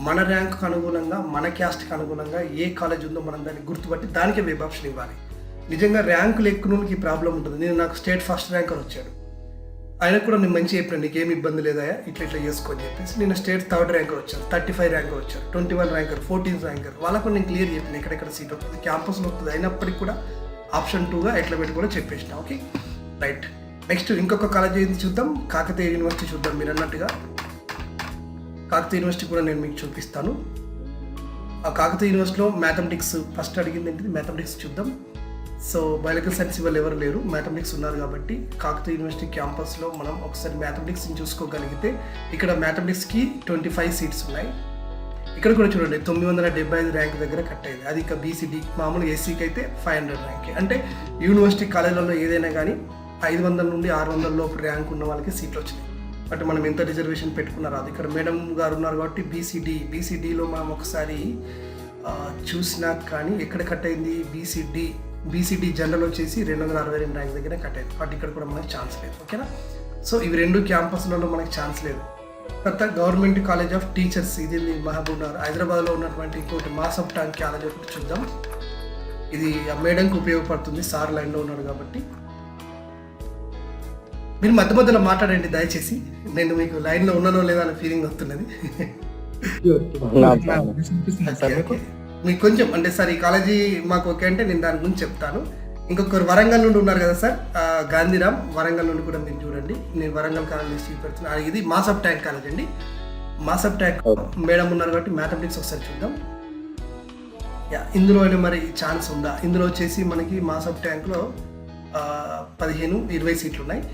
మన ర్యాంక్కి అనుగుణంగా, మన క్యాస్ట్కి అనుగుణంగా ఏ కాలేజ్ ఉందో మనం దాన్ని గుర్తుపట్టి దానికే వెబ్ ఆప్షన్ ఇవ్వాలి. నిజంగా ర్యాంకులు ఎక్కువకి ఈ ప్రాబ్లం ఉంటుంది. నేను నాకు స్టేట్ ఫస్ట్ ర్యాంకర్ వచ్చాడు, ఆయన కూడా నేను మంచి చెప్పాను, నీకేమి ఇబ్బంది లేదా ఇట్లా చేసుకొని చెప్పేసి. నేను స్టేట్ థర్డ్ ర్యాంకర్ వచ్చాను, 35 ర్యాంకర్ వచ్చారు, 21 ర్యాంకర్, 14 ర్యాంకర్. వాళ్ళకు నేను క్లియర్ చెప్పాను ఎక్కడెక్కడ సీట్ వస్తుంది, క్యాంపస్లో వస్తుంది. అయినప్పటికీ కూడా ఆప్షన్ 2గా ఎట్లా పెట్టి కూడా చెప్పేసిన. Okay right. నెక్స్ట్ ఇంకొక కాలేజ్ ఏంది చూద్దాం, కాకతీయ యూనివర్సిటీ చూద్దాం. మీరు అన్నట్టుగా కాకతీయ యూనివర్సిటీ కూడా నేను మీకు చూపిస్తాను. ఆ కాకతీయ యూనివర్సిటీలో మ్యాథమెటిక్స్ ఫస్ట్ అడిగింది ఏంటిది, మ్యాథమెటిక్స్ చూద్దాం. సో బయాలజికల్ సైన్స్ వాళ్ళు ఎవరు లేరు, మ్యాథమెటిక్స్ ఉన్నారు. కాబట్టి కాకతీయ యూనివర్సిటీ క్యాంపస్లో మనం ఒకసారి మ్యాథమెటిక్స్ని చూసుకోగలిగితే ఇక్కడ మ్యాథమెటిక్స్కి 25 సీట్స్ ఉన్నాయి. ఇక్కడ కూడా చూడండి 975 ర్యాంక్ దగ్గర కట్ అయింది. అది ఇక బీసీడీ, మామూలుగా ఎస్సీకి అయితే 500 ర్యాంక్. అంటే యూనివర్సిటీ కాలేజీలలో ఏదైనా కానీ 500 నుండి 600 లోపు ర్యాంక్ ఉన్న వాళ్ళకి సీట్లు వచ్చినాయి. బట్ మనం ఎంత రిజర్వేషన్ పెట్టుకున్నారో అది ఇక్కడ మేడం గారు ఉన్నారు కాబట్టి బీసీడీలో మనం ఒకసారి చూసినా కానీ ఎక్కడ కట్ అయింది, బీసీడీ జనరల్ వచ్చేసి 262 ర్యాంక్ దగ్గర కట్ అయింది. బట్ ఇక్కడ కూడా మనకి ఛాన్స్ లేదు. ఓకేనా. సో ఇవి 2 క్యాంపస్లలో మనకి ఛాన్స్ లేదు. తర్వాత గవర్నమెంట్ కాలేజ్ ఆఫ్ టీచర్స్, ఇది మహబూబ్ నగర్ హైదరాబాద్లో ఉన్నటువంటి ఇంకోటి మాస్ ఆఫ్ ట్యాంక్ కాలేజ్ ఒకటి చూద్దాం. ఇది ఆ మేడంకి ఉపయోగపడుతుంది, సార్ లైన్లో ఉన్నాడు కాబట్టి. మీరు మధ్య మధ్యలో మాట్లాడండి దయచేసి, నేను మీకు లైన్లో ఉన్నానో లేదా అనే ఫీలింగ్ వస్తున్నది. మీకు కొంచెం అంటే సార్ ఈ కాలేజీ మాకు ఓకే అంటే నేను దాని గురించి చెప్తాను. ఇంకొకరు వరంగల్ నుండి ఉన్నారు కదా సార్, గాంధీరామ్, వరంగల్ నుండి కూడా మీరు చూడండి. నేను వరంగల్ కాలేజ్ పెడుతున్నాను. ఇది మాస్ ఆఫ్ ట్యాంక్ కాలేజ్ అండి. మాస్ ఆఫ్ ట్యాంక్ మేడం ఉన్నారు కాబట్టి మ్యాథమెటిక్స్ ఒకసారి చూద్దాం. ఇందులో మరి ఛాన్స్ ఉందా, ఇందులో వచ్చేసి మనకి మాస్ ఆఫ్ ట్యాంక్లో 15-20 సీట్లు ఉన్నాయి.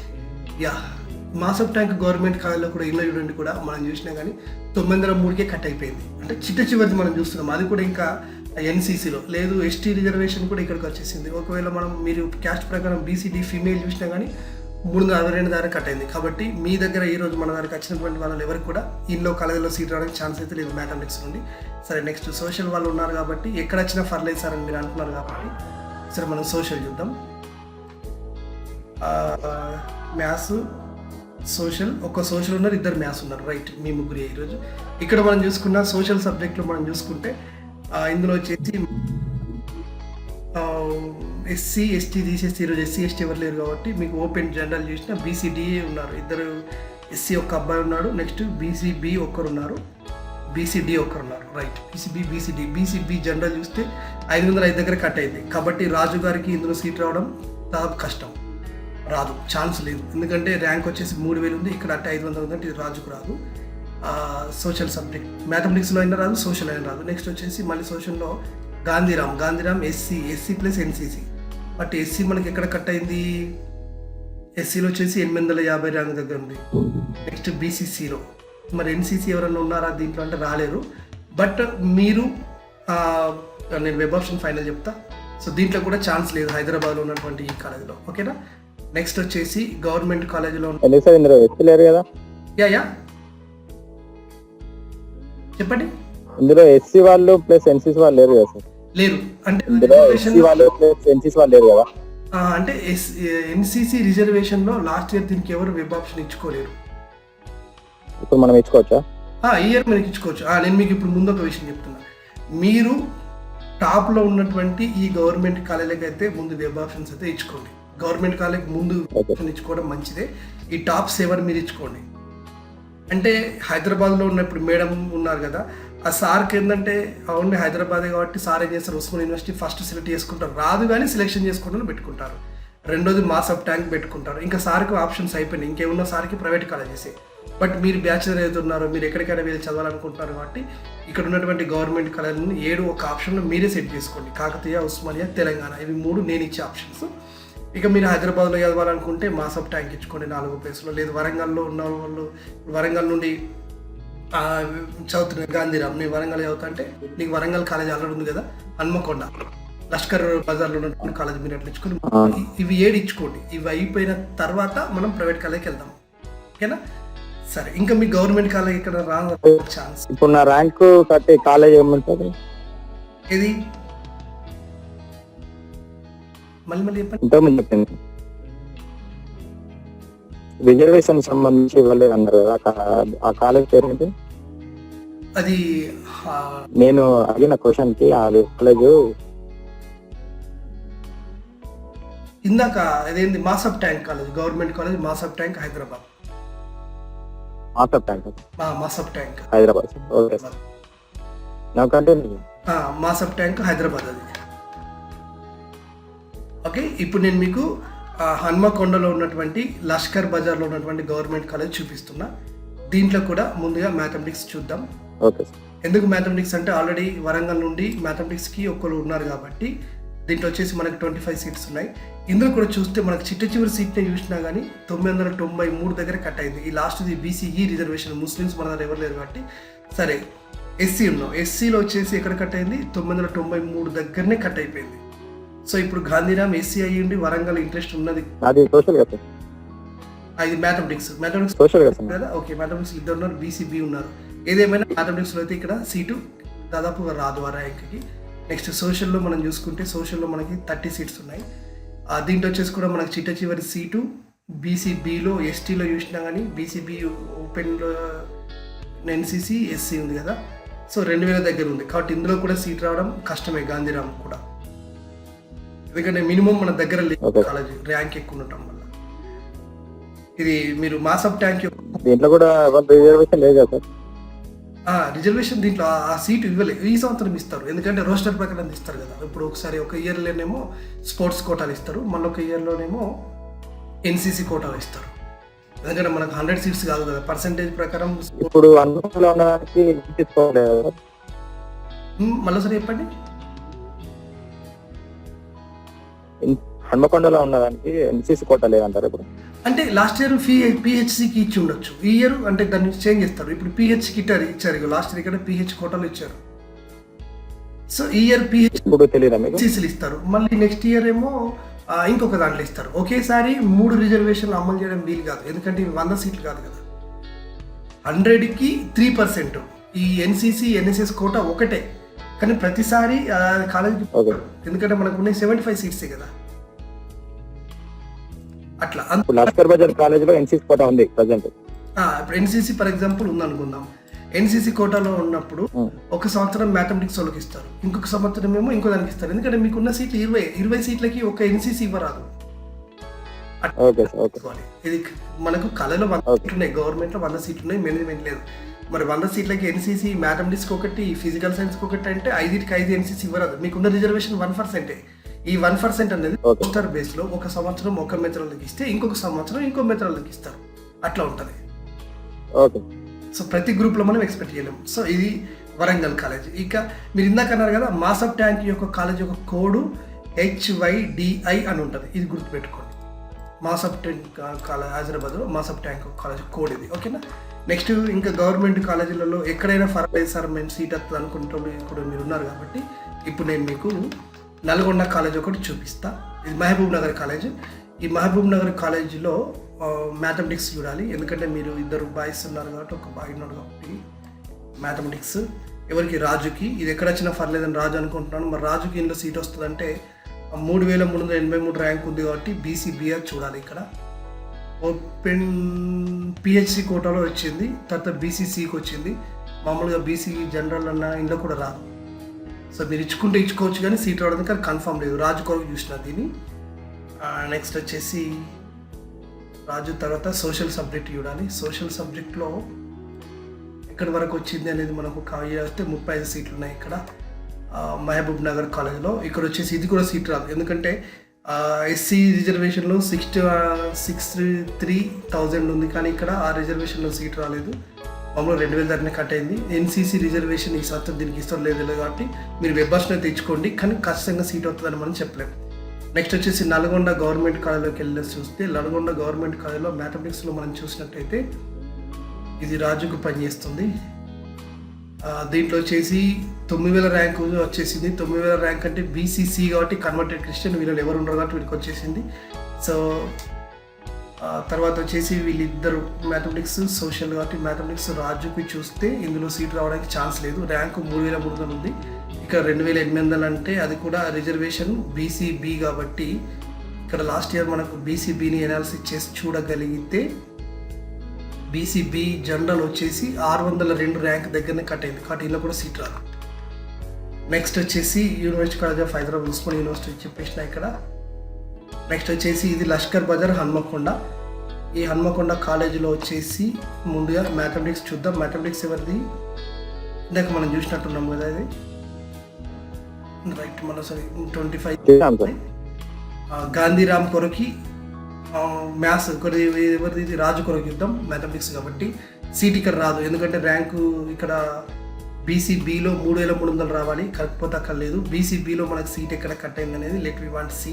మాస్ ఆఫ్ ట్యాంక్ గవర్నమెంట్ కాలేజ్లో కూడా ఇంట్లో చూడండి కూడా మనం చూసినా కానీ 903కే కట్ అయిపోయింది. అంటే చివరిది మనం చూస్తున్నాం. అది కూడా ఇంకా ఎన్సీసీలో లేదు. ఎస్టీ రిజర్వేషన్ కూడా ఇక్కడికి వచ్చేసింది. ఒకవేళ మీరు క్యాస్ట్ ప్రకారం బీసీడీ ఫీమేల్ చూసినా కానీ 362 దాకా కట్ అయింది. కాబట్టి మీ దగ్గర ఈరోజు మన దగ్గరికి వచ్చినటువంటి వాళ్ళు ఎవరికి కూడా ఇంట్లో కాలేజీలో సీట్ రావడానికి ఛాన్స్ అయితే లేదు మ్యాథమెటిక్స్ నుండి. సరే నెక్స్ట్ సోషల్ వాళ్ళు ఉన్నారు కాబట్టి ఎక్కడ వచ్చినా పర్లేదు సార్ అని మీరు అంటున్నారు కాబట్టి సరే మనం సోషల్ చూద్దాం. మ్యాథ్స్, సోషల్, ఒక సోషల్ ఉన్నారు, 2 మ్యాథ్స్ ఉన్నారు. రైట్, మీ ముగ్గురు ఈరోజు. ఇక్కడ మనం చూసుకున్న సోషల్ సబ్జెక్ట్లో మనం చూసుకుంటే ఇందులో వచ్చేసి ఎస్సీ ఎస్టీ తీసేసి ఈరోజు ఎస్సీ ఎస్టీ ఎవరు లేరు కాబట్టి మీకు ఓపెన్ జనరల్ చూసిన బీసీడీఏ ఉన్నారు, 2 ఎస్సీ ఒక అబ్బాయి ఉన్నాడు. నెక్స్ట్ బీసీబీ ఒకరు ఉన్నారు, బీసీడీ ఒకరు ఉన్నారు. రైట్, బీసీబీ జనరల్ చూస్తే 505 దగ్గర కట్ అయింది. కాబట్టి రాజు గారికి ఇందులో సీట్ రావడం దాదాపు కష్టం, రాదు, ఛాన్స్ లేదు. ఎందుకంటే ర్యాంక్ వచ్చేసి 3000 ఉంది, ఇక్కడ అంటే 500 ఉందంటే ఇది రాజుకు రాదు. సోషల్ సబ్జెక్ట్ మ్యాథమెటిక్స్లో అయినా రాదు, సోషల్ అయినా రాదు. నెక్స్ట్ వచ్చేసి మళ్ళీ సోషల్లో గాంధీరామ్ SC plus NCC. But SC మనకి ఎక్కడ కట్ అయింది, ఎస్సీలో వచ్చేసి 850 ర్యాంక్ దగ్గర ఉంది. నెక్స్ట్ బీసీసీలో మరి ఎన్సీసీ ఎవరైనా ఉన్నారా దీంట్లో అంటే రాలేరు. బట్ మీరు నేను వెబ్ ఆప్షన్ ఫైనల్ చెప్తా. సో దీంట్లో కూడా ఛాన్స్ లేదు హైదరాబాద్లో ఉన్నటువంటి ఈ కాలేజీలో. ఓకేనా. నెక్స్ట్ వచ్చేసి గవర్నమెంట్ కాలేజీలో లేరు కదా, చెప్పండి. ఇందులో ఎస్సీ వాళ్ళు ప్లస్ ఎన్సీసీ వాళ్ళు లేరు కదా సార్? లేరు అంటే వాళ్ళు ప్లస్ ఎన్సీసీ వాళ్ళు లేరు కదా. అంటే ఎన్సీసీ రిజర్వేషన్లో లాస్ట్ ఇయర్ దీనికి ఎవరు వెబ్ ఆప్షన్ ఇచ్చుకోలేరు. ఇప్పుడు మనం ఇచ్చుకోవచ్చా? ఈ ఇయర్ మనకి ఇచ్చుకోవచ్చు. నేను మీకు ఇప్పుడు ముందు ఒక విషయం చెప్తున్నా. మీరు టాప్లో ఉన్నటువంటి ఈ గవర్నమెంట్ కాలేజీకి అయితే ముందు వెబ్ ఆప్షన్స్ అయితే ఇచ్చుకోండి. గవర్నమెంట్ కాలేజీకి ముందు ఆప్షన్ ఇచ్చుకోవడం మంచిదే. ఈ టాప్ 7 మీరు ఇచ్చుకోండి. అంటే హైదరాబాద్లో ఉన్నప్పుడు మేడం ఉన్నారు కదా, ఆ సార్కి ఏంటంటే అవును హైదరాబాదే కాబట్టి సార్ ఏం చేస్తారు, ఉస్మాన్ యూనివర్సిటీ ఫస్ట్ సెలెక్ట్ చేసుకుంటారు, రాదు కానీ సెలెక్షన్ చేసుకుంటారు పెట్టుకుంటారు. రెండోది మాస్ ఆఫ్ ట్యాంక్ పెట్టుకుంటారు. ఇంకా సార్కి ఆప్షన్స్ అయిపోయినాయి, ఇంకేమున్న సార్కి ప్రైవేట్ కాలేజెస్. బట్ మీరు బ్యాచిలర్ అవుతున్నారో, మీరు ఎక్కడికైనా వెళ్ళి చదవాలనుకుంటున్నారు కాబట్టి ఇక్కడ ఉన్నటువంటి గవర్నమెంట్ కాలేజీని 7 ఒక ఆప్షన్లో మీరే సెట్ చేసుకోండి. కాకతీయ, ఉస్మానియా, తెలంగాణ, ఇవి 3 నేను ఇచ్చే ఆప్షన్స్. ఇక మీరు హైదరాబాద్లో చదవాలనుకుంటే మాసప్ ట్యాంక్ ఇచ్చుకోండి 4 ప్లేస్లో. లేదు వరంగల్లో ఉన్న వాళ్ళు, వరంగల్ నుండి చదువుతున్నారు గాంధీరామ్, నేను వరంగల్ చదువుతా అంటే నీకు వరంగల్ కాలేజ్ ఆల్రెడీ ఉంది కదా, హన్మకొండ లష్కర్ బజార్లో ఉన్నటువంటి కాలేజ్ మీరు అట్లా ఇచ్చుకోండి. ఇవి 7 ఇచ్చుకోండి. ఇవి అయిపోయిన తర్వాత మనం ప్రైవేట్ కాలేజ్కి వెళ్దాం, ఓకేనా? సరే, ఇంకా మీ గవర్నమెంట్ కాలేజ్ ఇక్కడ రా ఛాన్స్. ఇప్పుడు నా ర్యాంకు కట్టి కాలేజ్ ఏమంటుంది? ఇది మళ్ళీ చెప్పండి. ఇంతకుముందు చెప్పింది రిజర్వేషన్ సంబంధించి ఇవ్వలేదు అన్నారు కదా, ఆ కాలేజ్ పేరు ఏంటి? అది నేను అడిగిన క్వశ్చన్ కి ఆ కాలేజ్ ఇందాక అదేంది మాసప్ tank college, government college మాసప్ tank Hyderabad. మాసప్ tank మాసప్ tank Hyderabad. Okay sir, నాకంటే మాసప్ ట్యాంక్ హైదరాబాద్ అది. ఓకే, ఇప్పుడు నేను మీకు హన్మకొండలో ఉన్నటువంటి లష్కర్ బజార్లో ఉన్నటువంటి గవర్నమెంట్ కాలేజ్ చూపిస్తున్నా. దీంట్లో కూడా ముందుగా మ్యాథమెటిక్స్ చూద్దాం. Okay sir. ఎందుకు మ్యాథమెటిక్స్ అంటే ఆల్రెడీ వరంగల్ నుండి మ్యాథమెటిక్స్కి ఒక్కరు ఉన్నారు కాబట్టి దీంట్లో వచ్చేసి మనకి 25 సీట్స్ ఉన్నాయి. ఇందులో కూడా చూస్తే మనకు చివరి సీట్నే చూసినా కానీ 993 దగ్గర కట్ అయింది. ఈ లాస్ట్ది బీసీఈ రిజర్వేషన్, ముస్లిమ్స్ మన దగ్గర ఎవరు లేరు కాబట్టి. సరే, ఎస్సీ ఉన్నాం, ఎస్సీలో వచ్చేసి ఎక్కడ కట్ అయింది? 993 దగ్గరనే కట్ అయిపోయింది. సో ఇప్పుడు గాంధీరామ్ ఎస్సీ అయ్యింది, వరంగల్ ఇంట్రెస్ట్ ఉన్నది. అది సోషల్ కదా, అది మ్యాథమెటిక్స్ సోషల్ కదా. ఓకే, మ్యాథమెటిక్స్ ఇద్దరు ఉన్నారు, బీసీబీ ఉన్నారు. ఏదేమైనా మ్యాథమెటిక్స్లో అయితే ఇక్కడ సీటు దాదాపుగా రాదు ఆ ర్యాంక్కి. నెక్స్ట్ సోషల్లో మనం చూసుకుంటే సోషల్లో మనకి 30 సీట్స్ ఉన్నాయి. దీంట్లో వచ్చేసి కూడా మనకి చివరి సీటు బీసీబీలో, ఎస్టీలో చూసినా కానీ బీసీబీ ఓపెన్లో ఎన్సీసీ, ఎస్సీ ఉంది కదా. సో 2000 దగ్గర ఉంది కాబట్టి ఇందులో కూడా సీట్ రావడం కష్టమే గాంధీరామ్ కూడా, ఎందుకంటే మినిమం మన దగ్గర లేదు కాలేజ్ ర్యాంక్ ఎక్కువ ఉండటం వల్ల. ఇది మీరు మాసప్ ట్యాంక్ దీంట్లో కూడా రిజర్వేషన్ లేదు కదా సార్? రిజర్వేషన్ దీంట్లో ఆ సీటు ఇవ్వలేదు, ఈ సంవత్సరం ఇస్తారు. ఎందుకంటే రోస్టర్ ప్రకారం ఇస్తారు కదా. ఇప్పుడు ఒకసారి ఒక ఇయర్లోనేమో స్పోర్ట్స్ కోటాలు ఇస్తారు, మళ్ళీ ఒక ఇయర్లోనేమో ఎన్సీసీ కోటాలు ఇస్తారు. ఎందుకంటే మనకు 100 సీట్స్ కాదు కదా, పర్సెంటేజ్ ప్రకారం. ఇప్పుడు అందులో ఉన్నదానికి తీసుకోలేదు. మళ్ళీ సరే చెప్పండి. హన్మకొండలో ఉన్నదానికి ఎన్సీసీ కోట లేదంటారు ఇప్పుడు? అంటే లాస్ట్ ఇయర్ పిహెచ్సికి ఇచ్చి ఉండొచ్చు, ఈ ఇయర్ అంటే దాన్ని చేంజ్ చేస్తారు. ఇప్పుడు పిహెచ్కి ఇచ్చారు, లాస్ట్ ఇయర్ ఇక్కడ పిహెచ్ కోటాలు ఇచ్చారు. సో ఈ ఇయర్ ఇప్పుడు తెలియదా మీకు? పిహెచ్సిలు ఇస్తారు, మళ్ళీ నెక్స్ట్ ఇయర్ ఏమో ఇంకొక దాంట్లో ఇస్తారు. ఒకేసారి 3 రిజర్వేషన్లు అమలు చేయడం వీలు కాదు, ఎందుకంటే ఇవి 100 సీట్లు కాదు కదా. 100కి 3%. ఈ ఎన్సీసీ, ఎన్ఎస్ఎస్ కోట ఒకటే, కానీ ప్రతిసారి కాలేజ్, ఎందుకంటే మనకు ఉన్నాయి 75 సీట్సే కదా. అట్లా లష్కర్ బజార్ కాలేజ్ లో ఎన్సీసీ కోటా ఉంది ప్రజెంట్. ఇప్పుడు ఎన్సీసీ ఫర్ ఎగ్జాంపుల్ ఉందనుకుందాం. ఎన్సీసీ కోటాలో ఉన్నప్పుడు ఒక సంవత్సరం మ్యాథమెటిక్స్ వాళ్ళకి ఇస్తారు, ఇంకొక సంవత్సరం ఏమో ఇంకో దానికి ఇస్తారు. ఎందుకంటే మీకున్న సీట్లు 20 సీట్లకి ఒక ఎన్సీసీ ఇవ్వరాదు. ఇది మనకు కళలో 100 సీట్లు ఉన్నాయి, గవర్నమెంట్ లో 100 సీట్లు ఉన్నాయి, మేనేజ్మెంట్ లేదు. మరి 100 సీట్లకి ఎన్సీసీ, మ్యాథమెటిక్స్ ఒకటి, ఫిజికల్ సైన్స్ ఒకటి అంటే 5కి 5 ఎన్సీసీ ఇవ్వరాదు. మీకున్న రిజర్వేషన్ 1%. ఈ 1% అనేది పోస్టర్ బేస్ లో ఒక సంవత్సరం ఒక మెథడాలజీకి ఇస్తే ఇంకొక సంవత్సరం ఇంకో మెథడాలజీకి ఇస్తారు, అట్లా ఉంటది. సో ప్రతి గ్రూప్ లో మనం ఎక్స్పెక్ట్ చేయలేము. సో ఇది వరంగల్ కాలేజ్. ఇక మీరు ఇందాక అన్నారు కదా, మాసప్ ట్యాంక్ యొక్క కాలేజ్ యొక్క కోడ్ HYDI అని ఉంటుంది, ఇది గుర్తుపెట్టుకోండి. మాసప్ ట్యాంక్ కాలేజ్ హైదరాబాద్లో మాసప్ ట్యాంక్ కాలేజ్ కోడ్ ఇది, ఓకేనా? నెక్స్ట్ ఇంకా గవర్నమెంట్ కాలేజీలలో ఎక్కడైనా పర్వాలేదు సార్ మేము సీట్ వస్తుంది అనుకుంటూ కూడా మీరు ఉన్నారు కాబట్టి ఇప్పుడు నేను మీకు నల్గొండ కాలేజ్ ఒకటి చూపిస్తా. ఇది మహబూబ్ నగర్ కాలేజ్. ఈ మహబూబ్ నగర్ కాలేజీలో మ్యాథమెటిక్స్ చూడాలి, ఎందుకంటే మీరు 2 బాయ్స్ ఉన్నారు కాబట్టి, ఒక బాయ్ ఉన్నాడు కాబట్టి మ్యాథమెటిక్స్ ఎవరికి? రాజుకి. ఇది ఎక్కడ వచ్చినా పర్లేదని రాజు అనుకుంటున్నాను. మరి రాజుకి ఇందులో సీట్ వస్తుందంటే 3383 ర్యాంక్ ఉంది కాబట్టి బీసీబీఆర్ చూడాలి. ఇక్కడ ఓపెన్ పిహెచ్సి కోటాలో వచ్చింది, తర్వాత బీసీసీకి వచ్చింది. మామూలుగా బీసీ జనరల్ అన్న ఇంట్లో కూడా రాదు. సో మీరు ఇచ్చుకుంటే ఇచ్చుకోవచ్చు, కానీ సీట్ రావడానికి అది కన్ఫర్మ్ లేదు. రాజు కొరకు చూసిన దీన్ని. నెక్స్ట్ వచ్చేసి రాజు తర్వాత సోషల్ సబ్జెక్ట్ చూడాలి. సోషల్ సబ్జెక్ట్లో ఎక్కడి వరకు వచ్చింది అనేది మనకు వస్తే 35 సీట్లు ఉన్నాయి ఇక్కడ మహబూబ్ నగర్ కాలేజ్లో. ఇక్కడ వచ్చేసి ఇది కూడా సీట్ రాదు, ఎందుకంటే ఎస్సీ రిజర్వేషన్లో 63,000 ఉంది, కానీ ఇక్కడ ఆ రిజర్వేషన్లో సీట్ రాలేదు. మామూలు 2,000 ధరనే కట్ అయింది. ఎన్సీసీ రిజర్వేషన్ ఈ సంవత్సరం దీనికి ఇష్టం లేదు కాబట్టి మీరు వెబ్ ఆప్షన్ తెచ్చుకోండి, కానీ ఖచ్చితంగా సీట్ అవుతుందని మనం చెప్పలేము. నెక్స్ట్ వచ్చేసి నల్గొండ గవర్నమెంట్ కాలేజ్లోకి వెళ్ళి చూస్తే, నల్గొండ గవర్నమెంట్ కాలేజ్లో మ్యాథమెటిక్స్లో మనం చూసినట్టయితే ఇది రాజుకు పనిచేస్తుంది. దీంట్లో వచ్చేసి 9,000 ర్యాంక్ వచ్చేసింది. 9,000 ర్యాంక్ అంటే బీసీసీ కాబట్టి కన్వర్టెడ్ క్రిస్టియన్, వీళ్ళు ఎవరు ఉండరు కాబట్టి వీళ్ళకి వచ్చేసింది. సో తర్వాత వచ్చేసి వీళ్ళిద్దరు మ్యాథమెటిక్స్ సోషల్ కాబట్టి మ్యాథమెటిక్స్ రాజుకి చూస్తే ఇందులో సీట్ రావడానికి ఛాన్స్ లేదు. ర్యాంకు 3,300 ఉంది, ఇక్కడ 2,800 అంటే అది కూడా రిజర్వేషన్ బీసీబీ కాబట్టి ఇక్కడ లాస్ట్ ఇయర్ మనకు బీసీబీని ఎనాలిసిస్ చేసి చూడగలిగితే బీసీబీ జనరల్ వచ్చేసి 602 ర్యాంక్ దగ్గరనే కట్ అయింది కాబట్టి ఇందులో కూడా సీట్ రాదు. నెక్స్ట్ వచ్చేసి university college of Hyderabad, Osman university చెప్పేసిన ఇక్కడ. నెక్స్ట్ వచ్చేసి ఇది లష్కర్ బజార్ హన్మకొండ. ఈ హన్మకొండ కాలేజీలో వచ్చేసి ముందుగా మ్యాథమెటిక్స్ చూద్దాం. మ్యాథమెటిక్స్ ఎవరిది ఇందాక మనం చూసినట్టున్నాం కదా, ఇది రైట్. మన సరే 25 గాంధీరామ్ కొరకి మ్యాథ్స్ ఎవరిది, ఇది రాజు కొరకు యుద్ధం మ్యాథమెటిక్స్ కాబట్టి సీట్ ఇక్కడ రాదు, ఎందుకంటే ర్యాంకు ఇక్కడ బీసీబీలో 3,300 రావాలి, కాకపోతే అక్కడ లేదు. బీసీబీలో మనకు సీట్ ఎక్కడ కట్ అయింది అనేది let we want see.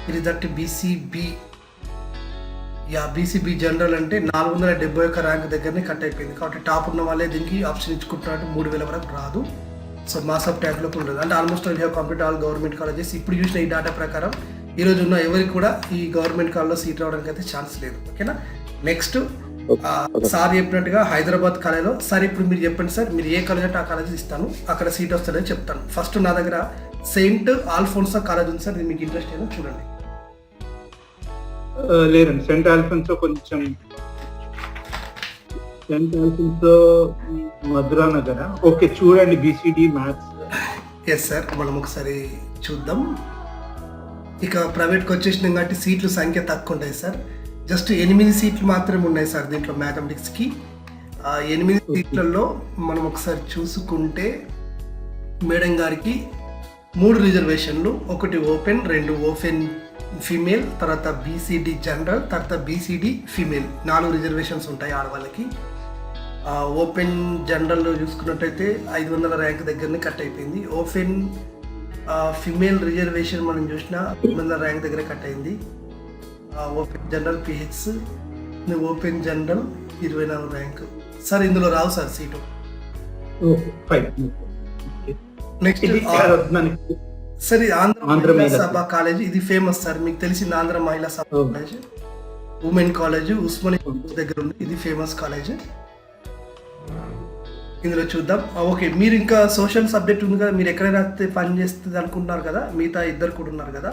It is that BCB. BCB general అంటే 471 ర్యాంక్ దగ్గరనే కట్ అయిపోయింది కాబట్టి టాప్ ఉన్న వాళ్ళే దీనికి ఆప్షన్ ఇచ్చుకుంటున్నట్టు 3,000 వరకు రాదు. సో మాస్ ఆఫ్ ట్యాగ్లోకి ఉండదు. అంటే almost we have complete all government colleges. ఇప్పుడు చూసిన ఈ డేటా ప్రకారం ఈరోజు ఉన్న ఎవరికి కూడా ఈ గవర్నమెంట్ కాలేజ్లో సీట్ రావడానికి అయితే ఛాన్స్ లేదు. ఓకేనా. నెక్స్ట్ సార్ చెప్పినట్టుగా హైదరాబాద్ కాలేజ్లో, సార్ ఇప్పుడు మీరు చెప్పండి సార్, మీరు ఏ కాలేజ్ అంటే ఆ కాలేజ్ ఇస్తాను, అక్కడ సీట్ వస్తుందని చెప్తాను. ఫస్ట్ నా దగ్గర సెయింట్ ఆల్ఫోన్సా కాలేజ్ ఉంది సార్, ఇది మీకు ఇంట్రెస్ట్ ఏదో చూడండి. లేదండి, సెయింట్ ఆల్ఫోన్సో కొంచెం, సెయింట్ ఆల్ఫోన్సో మధురా నగర. ఓకే చూడండి, బీసీడీ మ్యాథ్స్. ఎస్ సార్, మనం ఒకసారి చూద్దాం. ఇక ప్రైవేట్కి వచ్చేసినాం కాబట్టి సీట్లు సంఖ్య తక్కువ ఉంటాయి సార్. జస్ట్ 8 సీట్లు మాత్రమే ఉన్నాయి సార్ దీంట్లో మ్యాథమెటిక్స్కి. 8 సీట్లలో మనం ఒకసారి చూసుకుంటే మేడం గారికి 3 రిజర్వేషన్లు, 1 ఓపెన్, 2 ఓపెన్ ఫీమేల్, తర్వాత బీసీడీ జనరల్, తర్వాత బీసీడీ ఫీమేల్, 4 రిజర్వేషన్స్ ఉంటాయి ఆడవాళ్ళకి. ఓపెన్ జనరల్లో చూసుకున్నట్టయితే 500 ర్యాంక్ దగ్గరనే కట్ అయిపోయింది. ఓపెన్ ఫిమేల్ రిజర్వేషన్ మనం చూసిన 500 ర్యాంక్ దగ్గర కట్ అయింది. Open general PH, open general 24 rank. Sir ఇందులో రావు sir seat. Next sir Andhra Mahila Sabha college, ఇది ఫేమస్ సార్, మీకు తెలిసింది Andhra Mahila Sabha college, women college, Osman దగ్గర ఉంది, ఇది ఫేమస్ కాలేజ్. ఇందులో చూద్దాం. ఓకే, మీరు ఇంకా సోషల్ సబ్జెక్ట్ ఉంది కదా, మీరు ఎక్కడైనా పని చేస్తుంది అనుకుంటున్నారు కదా, మిగతా ఇద్దరు కూడా ఉన్నారు కదా.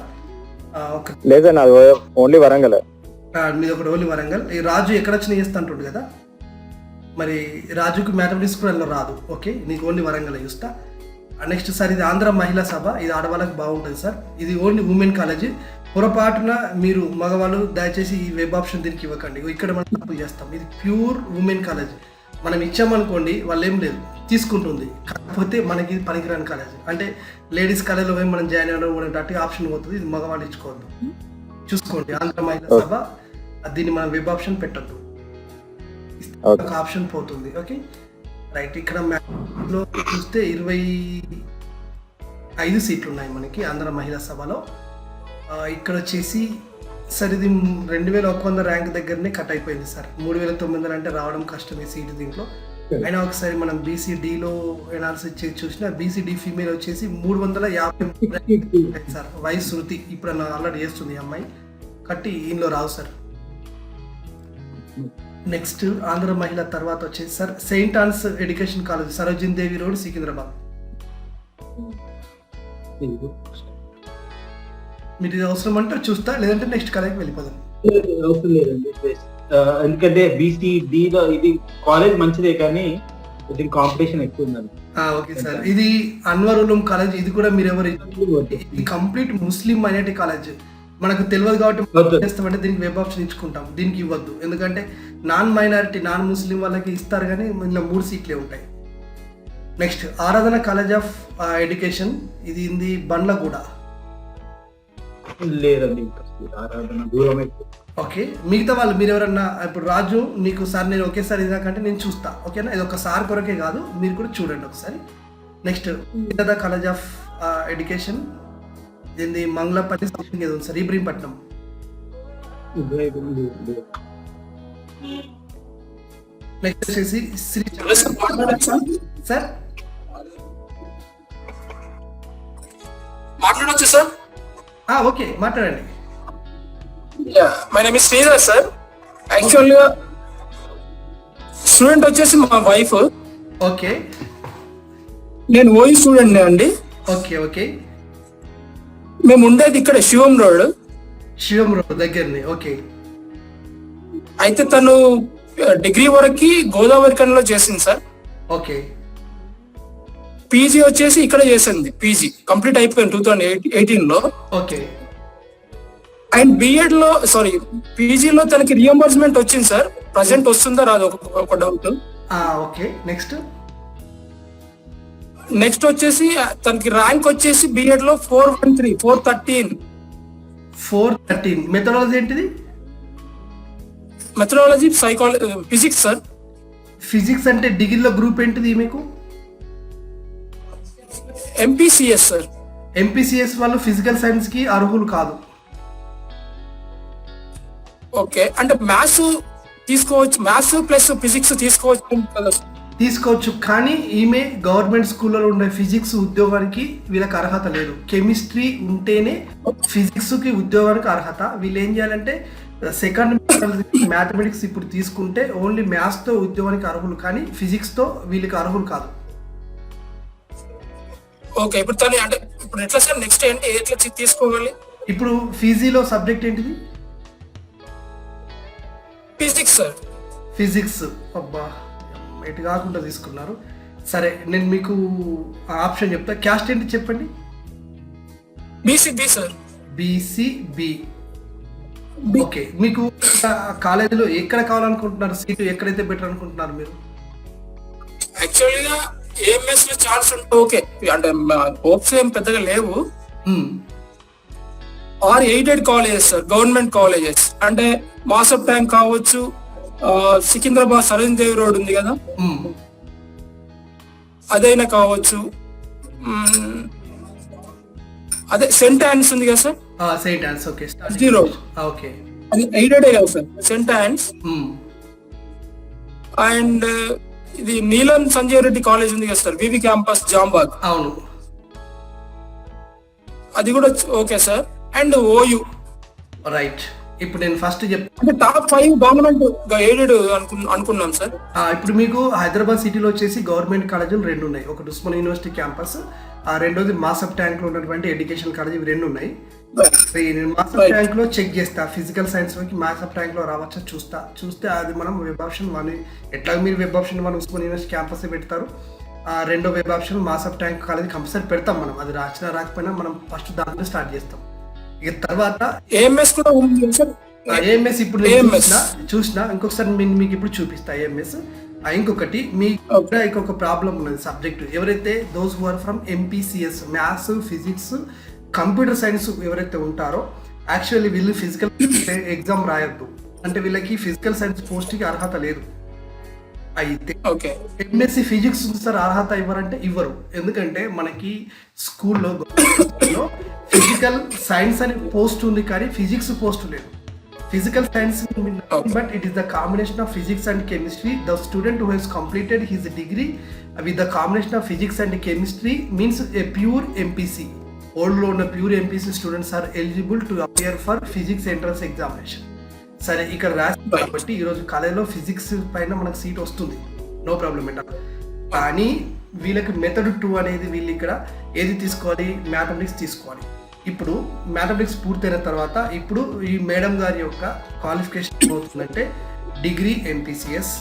లేదన్నా ఓన్లీ వరంగల్, మీది ఒకటి ఓన్లీ వరంగల్. ఈ రాజు ఎక్కడ వచ్చినా చేస్తా అంటుండు కదా, మరి రాజుకి మ్యాథమెటిక్స్ కూడా రాదు. ఓకే, నీకు ఓన్లీ వరంగల్ చూస్తా. నెక్స్ట్ సార్ ఇది ఆంధ్ర మహిళా సభ, ఇది ఆడవాళ్ళకి బాగుంటుంది సార్, ఇది ఓన్లీ ఉమెన్ కాలేజ్. పొరపాటున మీరు మగవాళ్ళు దయచేసి ఈ వెబ్ ఆప్షన్ దీనికి ఇవ్వకండి, ఇక్కడ మనం తప్పు చేస్తాం. ఇది ప్యూర్ ఉమెన్ కాలేజ్, మనం ఇచ్చామనుకోండి వాళ్ళు ఏం లేదు తీసుకుంటుంది, కాకపోతే మనకి ఇది పనికిరాని కాలేజ్. అంటే లేడీస్ కాలేజ్లో పోయి మనం జాయిన్ అవ్వడం గట్టిగా ఆప్షన్ పోతుంది, ఇది మగవాళ్ళు ఇచ్చుకోవద్దు. చూసుకోండి ఆంధ్ర మహిళా సభ, దీన్ని మనం వెబ్ ఆప్షన్ పెట్టద్దు, ఒక ఆప్షన్ పోతుంది. Okay right. ఇక్కడ మ్యాథ్లో చూస్తే 25 సీట్లు ఉన్నాయి మనకి ఆంధ్ర మహిళా సభలో. ఇక్కడ వచ్చేసి సార్ ఇది 2,100 ర్యాంక్ దగ్గరనే కట్ అయిపోయింది సార్. 3,900 అంటే రావడం కష్టమే సీటు దీంట్లో. అయినా ఒకసారి మనం బీసీడీలో ఎనాలిసిస్ చేసి చూసిన బీసీడీ ఫీమేల్ వచ్చేసి 350 సార్. వై శృతి ఇప్పుడు ఆల్రెడీ చేస్తుంది ఈ అమ్మాయి, కట్టి ఇందులో రావు సార్. నెక్స్ట్ ఆంధ్ర మహిళ తర్వాత వచ్చేసి sir Saint Ann's education college, Sarojini Devi road, Secunderabad. మీరు ఇది అవసరం అంటే చూస్తా, లేదంటే నెక్స్ట్ కాలేజ్కి వెళ్ళిపోదాం. అవసరం లేదండి, ఎందుకంటే బీసీడీలో ఇది కాలేజ్ మంచిదే కానీ దీనికి కాంపిటీషన్ ఎక్కువ ఉందండి. ఓకే సార్, ఇది అన్వర్ ఉలూమ్ కాలేజ్, ఇది కూడా మీరు ఎవరు, ఇది కంప్లీట్ ముస్లిం మైనారిటీ కాలేజ్. మనకు తెలియదు కాబట్టి చేస్తామంటే దీనికి వెబ్ ఆప్షన్ ఇచ్చుకుంటాం, దీనికి ఇవ్వద్దు. ఎందుకంటే నాన్ మైనారిటీ నాన్ ముస్లిం వాళ్ళకి ఇస్తారు కానీ ఇందులో 3 సీట్లే ఉంటాయి. నెక్స్ట్ ఆరాధన కాలేజ్ ఆఫ్ ఎడ్యుకేషన్, ఇది బండ్లగూడ. లేదండి, ఇంకా ఆరాధన దూరం ఎక్కువ. ఓకే, మిగతా వాళ్ళు మీరు ఎవరన్నా ఇప్పుడు రాజు నీకు సార్ నేను ఒకేసారి ఇదాకంటే నేను చూస్తా, ఓకేనా? ఇది ఒక సార్ కొరకే కాదు, మీరు కూడా చూడండి ఒకసారి. నెక్స్ట్ కాలేజ్ ఆఫ్ ఎడ్యుకేషన్, దీన్ని మంగళపల్లి సంథింగ్ ఏదో ఉంది సార్, ఇబ్రహీంపట్నం. నెక్స్ట్ వచ్చేసి శ్రీ సార్ మాట్లాడొచ్చు సార్? ఓకే మాట్లాడండి. My name is Sridhar sir. యాక్చువల్గా స్టూడెంట్ వచ్చేసి మా వైఫ్. ఓకే నేను ఓయి స్టూడెంట్ అండి. ఓకే ఓకే, మేము ఉండేది ఇక్కడ శివం రోడ్. శివం రోడ్ దగ్గరనే. ఓకే, అయితే తను డిగ్రీ వరకు గోదావరి కన్లో చేసింది సార్. ఓకే, పీజీ వచ్చేసి ఇక్కడ చేసింది. పీజీ కంప్లీట్ అయిపోయింది 2018లో. ఓకే, అండ్ బిఎడ్ లో పీజీలో తనకి రియంబర్స్మెంట్ వచ్చింది సార్. ప్రజెంట్ వస్తుందా రాదు ఒక డౌట్. ఓకే, నెక్స్ట్ నెక్స్ట్ వచ్చేసి తనకి ర్యాంక్ వచ్చేసి బిఎడ్ లో 413. మెథడాలజీ ఏంటిది? Methodology psychology physics sir. Physics అంటే డిగ్రీలో గ్రూప్ ఏంటిది మీకు? MPCS sir. ఎంపీసీఎస్ వాళ్ళు ఫిజికల్ సైన్స్ కి అర్హులు కాదు. ఓకే, అంటే మ్యాథ్స్ తీసుకోవచ్చు, మ్యాథ్స్ ప్లస్ ఫిజిక్స్ తీసుకోవచ్చు కదా సార్? తీసుకోవచ్చు, కానీ ఈమె గవర్నమెంట్ స్కూల్లో ఉండే ఫిజిక్స్ ఉద్యోగానికి వీళ్ళకి అర్హత లేదు. కెమిస్ట్రీ ఉంటేనే ఫిజిక్స్ కి ఉద్యోగానికి అర్హత. వీళ్ళు ఏం చేయాలంటే సెకండ్ మ్యాథమెటిక్స్ ఇప్పుడు తీసుకుంటే ఓన్లీ మ్యాథ్స్ తో ఉద్యోగానికి అర్హులు, కానీ ఫిజిక్స్ తో వీళ్ళకి అర్హులు కాదు. ఓకే, ఇప్పుడు తను అంటే ఇప్పుడు ఎట్లా సార్ నెక్స్ట్ ఏంటి, ఎట్లా తీసుకోవాలి? ఇప్పుడు ఫీజీలో సబ్జెక్ట్ ఏంటిది? Physics sir. ఫిజిక్స్. అబ్బా, ఎటు కాకుండా తీసుకున్నారు. సరే, నేను మీకు ఆప్షన్ చెప్తా. క్యాస్ట్ ఏంటి చెప్పండి? BCB sir. బీసీబీ. ఓకే, మీకు కాలేజీలో ఎక్కడ కావాలనుకుంటున్నారు? సీటు ఎక్కడైతే బెటర్ అనుకుంటున్నారు మీరు? యాక్చువల్గా ఏఎంఎస్ లో ఛాన్స్ ఉంటే ఓకే, అంటే హోప్స్ ఏం పెద్దగా లేవు. Are aided colleges sir, government colleges అంటే మాసప్ ట్యాంక్ కావచ్చు, సికింద్రాబాద్ సరోజినీ దేవి రోడ్ ఉంది కదా అదైనా కావచ్చు, అదే సెంట్ ఆన్స్ ఉంది కదా sir, Saint Ann's. Okay, zero. Okay, అది ఎయిడెడే కదా సార్ సెంట్ ఆన్స్. అండ్ ఇది నీలం సంజయ్ రెడ్డి కాలేజ్ ఉంది కదా సార్, వివి క్యాంపస్ జాంబాగ్. అవును, అది కూడా okay sir. And OU. Right. ఇప్పుడు నేను ఫస్ట్ అంటే టాప్ 5 గవర్నమెంట్ ఎయిడెడ్ అనుకున్నాం సార్. ఇప్పుడు మీకు హైదరాబాద్ సిటీలో వచ్చేసి గవర్నమెంట్ కాలేజీలు 2 ఉన్నాయి. ఒకటి ఉస్మానియా యూనివర్సిటీ క్యాంపస్, రెండోది మాసప్ ట్యాంక్ లో ఉన్నటువంటి ఎడ్యుకేషన్ కాలేజ్. ఇవి 2 ఉన్నాయి. నేను మాసప్ ట్యాంక్ లో చెక్ చేస్తా, ఫిజికల్ సైన్స్ లోకి మాసప్ ట్యాంక్ లో రావచ్చా చూస్తే అది మనం వెబ్ ఆప్షన్ 1, ఎట్లా మీరు web option 1 Osmania university campus పెడతారు. రెండో web option మాసప్ tank college compulsory పెడతాం మనం. అది రాకపోయినా మనం ఫస్ట్ దాంట్లో స్టార్ట్ చేస్తాం. ఇక తర్వాత ఏఎంఎస్ కూడా ఉంది సార్. ఏఎంఎస్ ఇప్పుడు చూసిన ఇంకొకసారి మీకు ఇప్పుడు చూపిస్తా ఏఎంఎస్. ఇంకొకటి మీకు ఇంకొక ప్రాబ్లం ఉన్నది సబ్జెక్ట్. ఎవరైతే those who are from MPCS, maths, physics, computer science ఎవరైతే ఉంటారో యాక్చువల్లీ వీళ్ళు ఫిజికల్ ఎగ్జామ్ రాయొద్దు. అంటే వీళ్ళకి ఫిజికల్ సైన్స్ పోస్ట్కి అర్హత లేదు. అయితే ఎంఎస్సి ఫిజిక్స్ ఉంది సార్, అర్హత ఇవ్వరంటే ఇవ్వరు. ఎందుకంటే మనకి స్కూల్లో ఫిజికల్ సైన్స్ అనే పోస్ట్ ఉంది, కానీ ఫిజిక్స్ పోస్ట్ లేదు. Physical science, but it is the combination of physics and chemistry. The student who has completed his degree with the combination of physics and chemistry means a pure MPC. Old loan pure MPC students are eligible to appear for physics entrance examination. సరే, ఇక్కడ రాసి కాబట్టి ఈరోజు కాలేజీలో physics పైన మనకు seat వస్తుంది, no problem at all. కానీ వీళ్ళకి మెథడ్ 2 అనేది వీళ్ళు ఇక్కడ ఏది తీసుకోవాలి? మ్యాథమెటిక్స్ తీసుకోవాలి. ఇప్పుడు మ్యాథమెటిక్స్ పూర్తయిన తర్వాత ఇప్పుడు ఈ మేడం గారి యొక్క క్వాలిఫికేషన్ ఏమవుతుందంటే degree MPCS,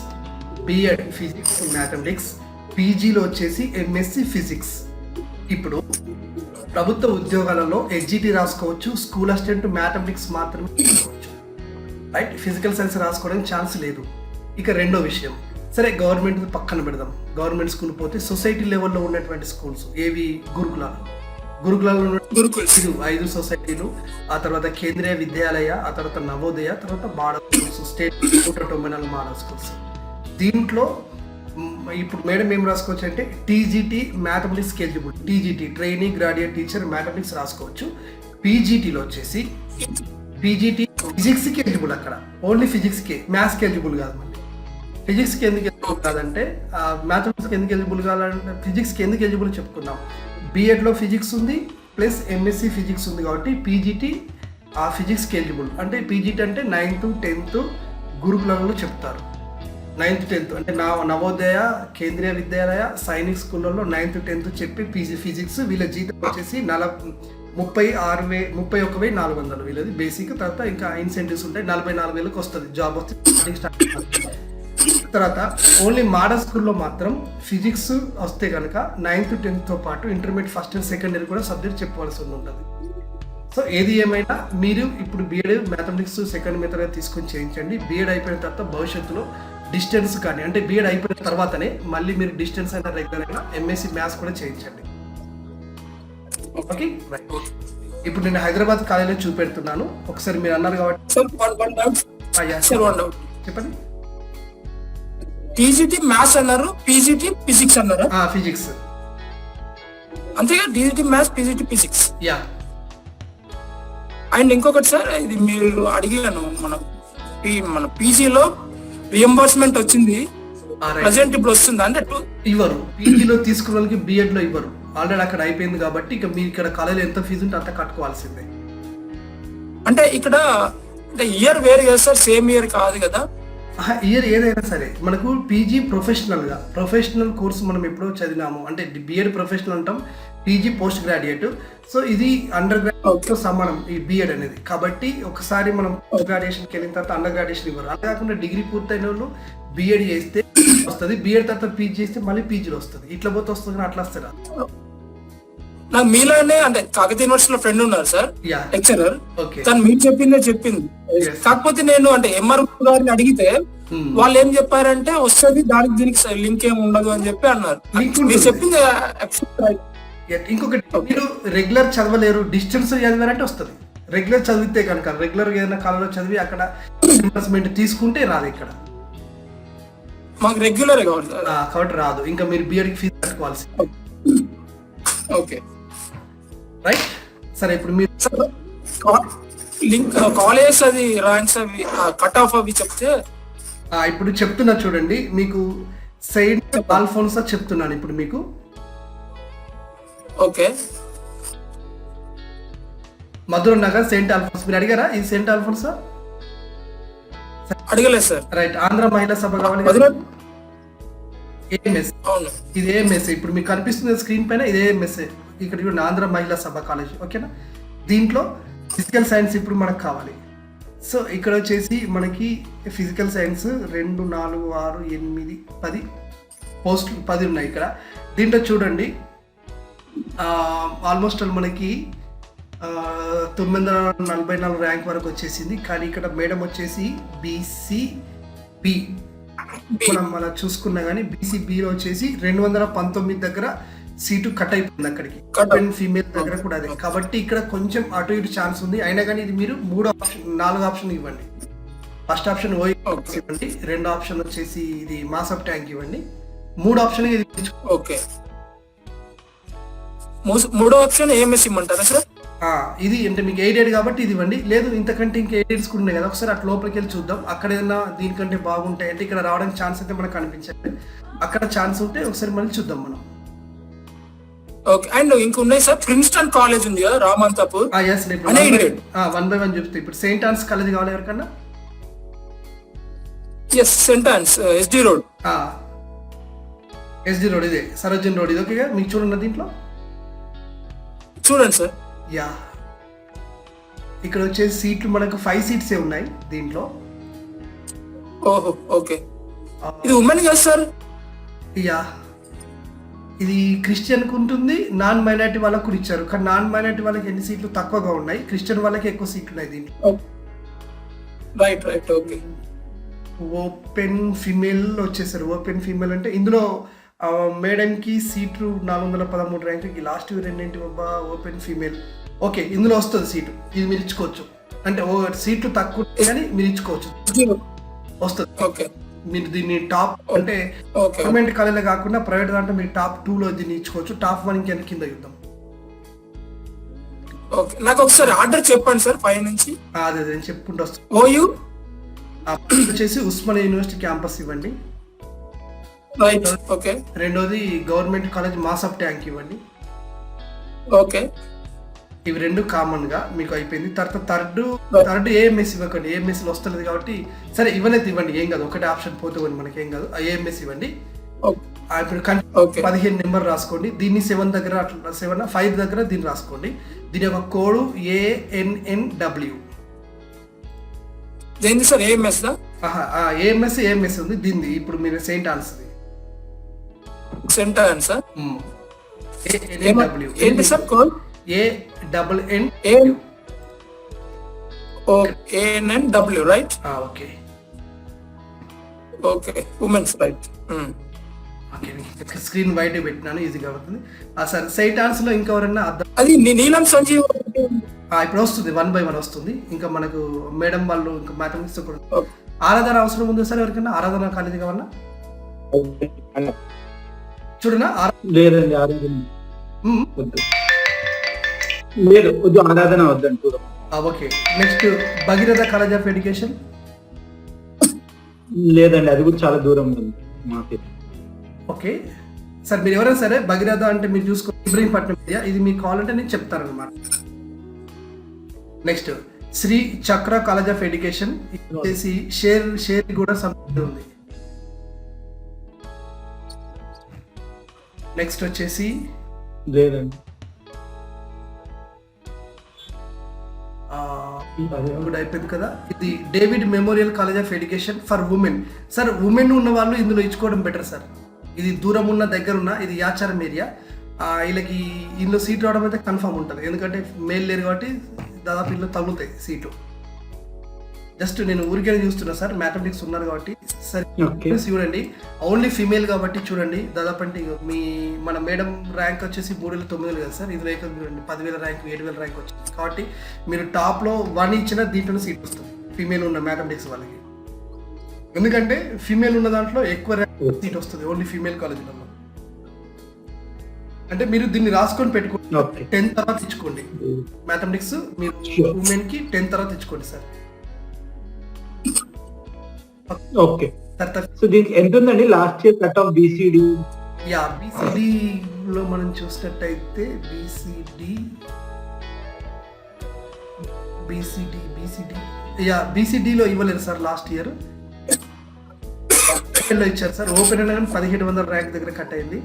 BEd physics mathematics, పీజీలో వచ్చేసి ఎంఎస్సి ఫిజిక్స్. ఇప్పుడు ప్రభుత్వ ఉద్యోగాలలో ఎస్జిటి రాసుకోవచ్చు, స్కూల్ అసిస్టెంట్ మ్యాథమెటిక్స్ మాత్రమే తీసుకోవచ్చు. రైట్, ఫిజికల్ సైన్స్ రాసుకోవడానికి ఛాన్స్ లేదు. ఇక రెండో విషయం, సరే గవర్నమెంట్ పక్కన పెడదాం. గవర్నమెంట్ స్కూల్ పోతే సొసైటీ లెవెల్లో ఉన్నటువంటి స్కూల్స్ ఏవి? గురుకులాల్లో గురుకుల్స్ 5 సొసైటీలు, ఆ తర్వాత కేంద్రీయ విద్యాలయ, ఆ తర్వాత నవోదయ, తర్వాత మోడల్ స్కూల్స్, స్టేట్ టొమినల్ మోడల్ స్కూల్స్. దీంట్లో ఇప్పుడు మేడం ఏం రాసుకోవచ్చు అంటే TGT mathematics eligible, TGT training graduate teacher mathematics రాసుకోవచ్చు. పీజీటీలో వచ్చేసి పీజీటీ ఫిజిక్స్కి ఎలిజిబుల్, అక్కడ ఓన్లీ ఫిజిక్స్కి, మ్యాథ్స్కి ఎలిజిబుల్ కాదు. మళ్ళీ ఫిజిక్స్కి ఎందుకు ఎలిజిబుల్ కాదంటే మ్యాథమెటిక్స్కి ఎందుకు ఎలిజిబుల్ కావాలంటే ఫిజిక్స్కి ఎందుకు ఎలిజిబుల్ చెప్పుకుందాం. బీఎడ్లో ఫిజిక్స్ ఉంది ప్లస్ ఎంఎస్సి ఫిజిక్స్ ఉంది కాబట్టి పీజీటీ ఆ ఫిజిక్స్కి ఎలిజిబుల్. అంటే పీజీటీ అంటే 9th 10th గురుకులంలో చెప్తారు. 9th 10th అంటే నవోదయ, కేంద్రీయ విద్యాలయ, సైనిక్ స్కూళ్ళలో 9th 10th చెప్పి పీజీ ఫిజిక్స్. వీళ్ళ జీతం వచ్చేసి 31,400 వీళ్ళది బేసిక్. తర్వాత ఇంకా ఇన్సెంటివ్స్ ఉంటాయి. 44,000 వస్తుంది జాబ్ వస్తే స్టార్ట్. తర్వాత ఓన్లీ మోడల్ స్కూల్లో మాత్రం ఫిజిక్స్ వస్తే కనుక 9th 10th పాటు intermediate first and second year కూడా సబ్జెక్ట్ చెప్పవలసి ఉంటుంది. సో ఏది ఏమైనా మీరు ఇప్పుడు బీఎడ్ మ్యాథమెటిక్స్ సెకండ్ మెథడ్ తీసుకొని చేయించండి. బీఎడ్ అయిపోయిన తర్వాత భవిష్యత్తులో డిస్టెన్స్ కానీ, అంటే బీఎడ్ అయిపోయిన తర్వాతనే మళ్ళీ మీరు డిస్టెన్స్ అయినా రెగ్యులర్ అయినా ఎంఎస్సి మ్యాథ్స్ కూడా చేయించండి. ఓకే, ఇప్పుడు నేను హైదరాబాద్ కాలేజీలో చూపెడుతున్నాను. ఒకసారి మీరు అన్నారు కాబట్టి చెప్పండి. టీజీటీ మ్యాథ్స్ అన్నారు, పీజీటీ ఫిజిక్స్ అన్నారా? ఫిజిక్స్ అంతేగా, TGT maths, PGT physics. Yeah. And ఇంకొకటి సార్, ఇది మీరు అడిగాను, మన పీజీలో రియంబర్స్మెంట్ వచ్చింది, ప్రజెంట్ ఇప్పుడు వస్తుంది అంటే ఇవ్వరు. పీజీలో తీసుకున్న వాళ్ళకి బిఎడ్ లో ఇవ్వరు, ఆల్రెడీ అక్కడ అయిపోయింది కాబట్టి ఇక మీరు ఇక్కడ కాలేజీలో ఎంత ఫీజు ఉంటే అంత కట్టుకోవాల్సిందే. అంటే ఇక్కడ అంటే ఇయర్ వేరు కదా సార్, సేమ్ ఇయర్ కాదు కదా? ఇయర్ ఏదైనా సరే మనకు పీజీ ప్రొఫెషనల్ కోర్స్ మనం ఎప్పుడో చదివినాము. అంటే బిఎడ్ ప్రొఫెషనల్ అంటాం, పీజీ పోస్ట్ గ్రాడ్యుయేట్. సో ఇది అండర్ గ్రాడ్యుయేట్ తో సమానం ఈ బిఎడ్ అనేది. కాబట్టి ఒకసారి మనం పోస్ట్ గ్రాడ్యుయేషన్కి వెళ్ళిన తర్వాత అండర్ గ్రాడ్యుయేషన్ ఇవ్వరు. అలా కాకుండా డిగ్రీ పూర్తయిన వాళ్ళు బిఎడ్ చేస్తే వస్తుంది, బిఎడ్ తర్వాత పీజీ చేస్తే మళ్ళీ పీజీలో వస్తుంది. ఇట్లా పోతే వస్తుంది, అట్లా వస్తారా? నాకు మీలానే అంటే కాకతీయ యూనివర్సిటీలో ఫ్రెండ్ ఉన్నారు సార్, లెక్చరర్. ఓకే, తను మీరు చెప్పింది. కాకపోతే నేను అంటే ఎంఆర్ గారిని అడిగితే వాళ్ళు ఏం చెప్పారంటే వస్తుంది, దానికి దీనికి లింక్ ఏమి ఉండదు అని చెప్పి అన్నారు. మీరు చెప్పింది ఇంకొకటి, మీరు రెగ్యులర్ చదవలేరు, డిస్టెన్స్ చదివారంటే వస్తుంది. రెగ్యులర్ చదివితే కనుక, రెగ్యులర్ ఏదైనా కాలంలో చదివి అక్కడ రియంబర్స్మెంట్ తీసుకుంటే రాదు. ఇక్కడ మాకు రెగ్యులర్ కాబట్టి రాదు. ఇంకా మీరు బిఎడ్ కి ఫీజు కట్టుకోవాల్సి. Okay, right. సరే, ఇప్పుడు మీరు లింక్ కాలేజ్ అది ర్యాంక్స్ అవి కట్ ఆఫ్ అవి చెప్తే ఇప్పుడు చెప్తున్నా చూడండి. మీకు సెయింట్ ఆల్ఫోన్సా చెప్తున్నాను ఇప్పుడు మీకు. ఓకే, మధుర నగర్ సెయింట్ ఆల్ఫోన్స్. మీరు అడిగారా ఈ సెయింట్ ఆల్ఫోన్సా? అడగలేదు సార్. రైట్. ఆంధ్ర మహిళా సభ కావాలి. ఏఎంఎస్, ఇది ఏఎంఎస్. ఇప్పుడు మీకు కనిపిస్తుంది స్క్రీన్ పైన, ఇది ఏఎంఎస్. ఇక్కడ చూడండి, ఆంధ్ర మహిళా సభ కాలేజ్. ఓకేనా? దీంట్లో ఫిజికల్ సైన్స్ ఇప్పుడు మనకు కావాలి. సో ఇక్కడ వచ్చేసి మనకి ఫిజికల్ సైన్స్ 2, 4, 6, 8, 10 పోస్టులు 10 ఉన్నాయి ఇక్కడ. దీంట్లో చూడండి ఆల్మోస్ట్ మనకి 944 ర్యాంక్ వరకు వచ్చేసింది. కానీ ఇక్కడ మేడం వచ్చేసి బీసీబీ మనం చూసుకున్నా కానీ బీసీబీలో వచ్చేసి 219 దగ్గర సీటు కట్ అయిపోయింది. అక్కడికి ఫీమేల్ దగ్గర కూడా అదే. కాబట్టి ఇక్కడ కొంచెం అటు ఇటు ఛాన్స్ ఉంది. అయినా కానీ ఇది మీరు 4 ఆప్షన్ ఇవ్వండి. ఫస్ట్ ఆప్షన్ ఓ ఇవ్వండి, 2వ ఆప్షన్ వచ్చేసి ఇది మాసప్ ట్యాంక్ ఇవ్వండి, 3వ ఆప్షన్ ఇది. ఓకే, 3వ ఆప్షన్ ఏఎంఎస్ ఇమ్మంటారా సార్? ఇది అంటే మీకు ఎయిడెడ్ కాబట్టి ఇది ఇవ్వండి. లేదు ఇంతకంటే ఇంకా ఎయిడెడ్స్ కూడా ఉన్నాయి కదా, ఒకసారి అట్లా లోపలికి వెళ్ళి చూద్దాం. అక్కడ ఏదైనా దీనికంటే బాగుంటాయి అంటే ఇక్కడ రావడానికి ఛాన్స్ అయితే మనకు కనిపించండి. అక్కడ ఛాన్స్ ఉంటే ఒకసారి మళ్ళీ చూద్దాం మనం. ఓకే, అండ్ ఇంకా ఉన్నాయి సార్, ప్రిన్స్టన్ కాలేజ్ ఉంది కదా రామంతపూర్. 1 by 1 చెప్తే ఇప్పుడు సెయింట్ ఆన్స్ కాలేజ్ కావాలి ఎవరికన్నా? Saint Ann's SD road. SD road ఇదే, సరోజిన్ రోడ్ ఇది. ఓకే, మీకు చూడండి దీంట్లో చూడండి సార్. యా, ఇక్కడ వచ్చేసి సీట్లు మనకు 5 సీట్స్ ఉన్నాయి దీంట్లో. ఓహో, ఓకే. ఇది ఉమెన్ కదా సార్? యా, ఇది క్రిస్టియన్కి ఉంటుంది, నాన్ మైనారిటీ వాళ్ళకు కూడా ఇచ్చారు. కానీ నాన్ మైనారిటీ వాళ్ళకి ఎన్ని సీట్లు తక్కువగా ఉన్నాయి, క్రిస్టియన్ వాళ్ళకి ఎక్కువ సీట్లు ఉన్నాయి దీంట్లో. Right, okay. ఓపెన్ ఫీమేల్ వచ్చేసారు. ఓపెన్ ఫీమేల్ అంటే ఇందులో మేడంకి సీటు 413 ర్యాంకుకి లాస్ట్ రెండింటి ఓపెన్ ఫీమేల్. ఓకే, ఇందులో వస్తుంది సీటు, ఇది మీరు ఇచ్చుకోవచ్చు. అంటే సీట్లు తక్కువ కానీ మీరు ఇచ్చుకోవచ్చు, వస్తుంది. ఓకే, మీరు దీన్ని టాప్ అంటే గవర్నమెంట్ కాలేజీలో కాకుండా ప్రైవేట్ దాంట్లో మీరు టాప్ 2లో దీన్ని ఇచ్చుకోవచ్చు. టాప్ 1 కింద చూద్దాం. ఓకే, నాకు ఒకసారి ఆర్డర్ చెప్పండి సార్ పై నుంచి. అదే నేను చెప్పుకుంటూ వస్తాను. ఓయూ వచ్చేసి ఉస్మానియా యూనివర్సిటీ క్యాంపస్ ఇవ్వండి. రైట్. ఓకే, రెండోది గవర్నమెంట్ కాలేజ్ మాసప్ ట్యాంక్ ఇవ్వండి. ఓకే, ఇవి రెండు కామన్ గా మీకు అయిపోయింది. తర్వాత థర్డ్ ఏఎంఎస్ ఇవ్వకండి, ఏఎంఎస్ లో వస్తలేదు కాబట్టి సరే ఇవ్వనైతే ఇవ్వండి, ఏం కాదు. ఒకటే ఆప్షన్ పోతే మనకి ఏం కాదు, ఏఎంఎస్ ఇవ్వండి. ఇప్పుడు 15 నెంబర్ రాసుకోండి. దీన్ని 7 దగ్గర అట్లా 5 దగ్గర దీన్ని రాసుకోండి. దీని యొక్క కోడ్ ANNW. దేని సార్ ఏఎంఎస్ దా? ఏఎంఎస్ ఉంది దీన్ని. ఇప్పుడు మీరు సెయింట్ ఆన్సర్ సార్ ANNW ఏంటి sir code? ANNW right. Okay okay, women's right. Screen white పెట్టినాను, ఈజీగా అవుతుంది. సరే సైట్ ఆన్సర్ లో ఇంకెవరన్నా అది నీలం సంజీవ్ ఇప్పుడు వస్తుంది, 1 by 1 వస్తుంది. ఇంకా మనకు మేడం వాళ్ళు ఇంకా మ్యాథమెటిక్స్ కూడా. ఆరాధన అవసరం ఉందా సార్ ఎవరికైనా? ఆరాధన కాలేజీ కావాలన్నా చూడనా? లేదండి, ఆరాధన వద్దు. లేదు, వద్దు, ఆరాధన వద్దండి. Okay, next Bhagiratha college of education. లేదండి, అది కూడా చాలా దూరం ఉంది మాకు. ఓకే సార్, మీరు ఎవరైనా సరే భగీరథ అంటే మీరు చూసుకోండి, ఇబ్రహీంపట్నం ఏరియా. ఇది మీకు కావాలంటే నేను చెప్తాను అనమాట. నెక్స్ట్ శ్రీ చక్ర కాలేజ్ ఆఫ్ ఎడ్యుకేషన్ వచ్చేసి షేర్ కూడా సంబంధం ఉంది. నెక్స్ట్ వచ్చేసి లేదండి, కూడా అయిపోయింది కదా. ఇది David memorial college of education for women. Sir women ఉన్న వాళ్ళు ఇందులో ఇచ్చుకోవడం బెటర్ సార్. ఇది దూరం ఉన్న దగ్గర ఉన్న, ఇది యాచారం ఏరియా. వీళ్ళకి ఇందులో సీట్ రావడం అయితే కన్ఫర్మ్ ఉంటుంది, ఎందుకంటే మేల్ లేరు కాబట్టి దాదాపు ఇందులో తగ్గుతాయి సీటు. జస్ట్ నేను ఊరికే చూస్తున్నా సార్, మ్యాథమెటిక్స్ ఉన్నారు కాబట్టి. సరే చూడండి, ఓన్లీ ఫీమేల్ కాబట్టి చూడండి. దాదాపు అంటే మన మేడం ర్యాంక్ వచ్చేసి 3,900 కదా సార్. ఇది రేఖ 10,000 ర్యాంక్ 7,000 ర్యాంక్ వచ్చింది కాబట్టి మీరు టాప్లో 1 ఇచ్చిన దీంట్లో సీట్ వస్తుంది ఫీమేల్ ఉన్న మ్యాథమెటిక్స్ వాళ్ళకి. ఎందుకంటే ఫీమేల్ ఉన్న దాంట్లో ఎక్కువ ర్యాంక్ సీట్ వస్తుంది ఓన్లీ ఫీమేల్ కాలేజీలలో. అంటే మీరు దీన్ని రాసుకొని పెట్టుకోండి, 10 తర్వాత ఇచ్చుకోండి. మ్యాథమెటిక్స్ మీరు ఉమెన్ కి 10 తర్వాత ఇచ్చుకోండి సార్. ఓకే, సో దీనికి ఎంత ఉందండి last year cut off BCD? BCD లో మనం చూసినట్టయితే BCD లో ఇవ్వలేదు సార్. లాస్ట్ ఇయర్ లో ఇచ్చారు సార్. ఓపెన్ అయినా 1700 ర్యాంక్ దగ్గర కట్ అయింది.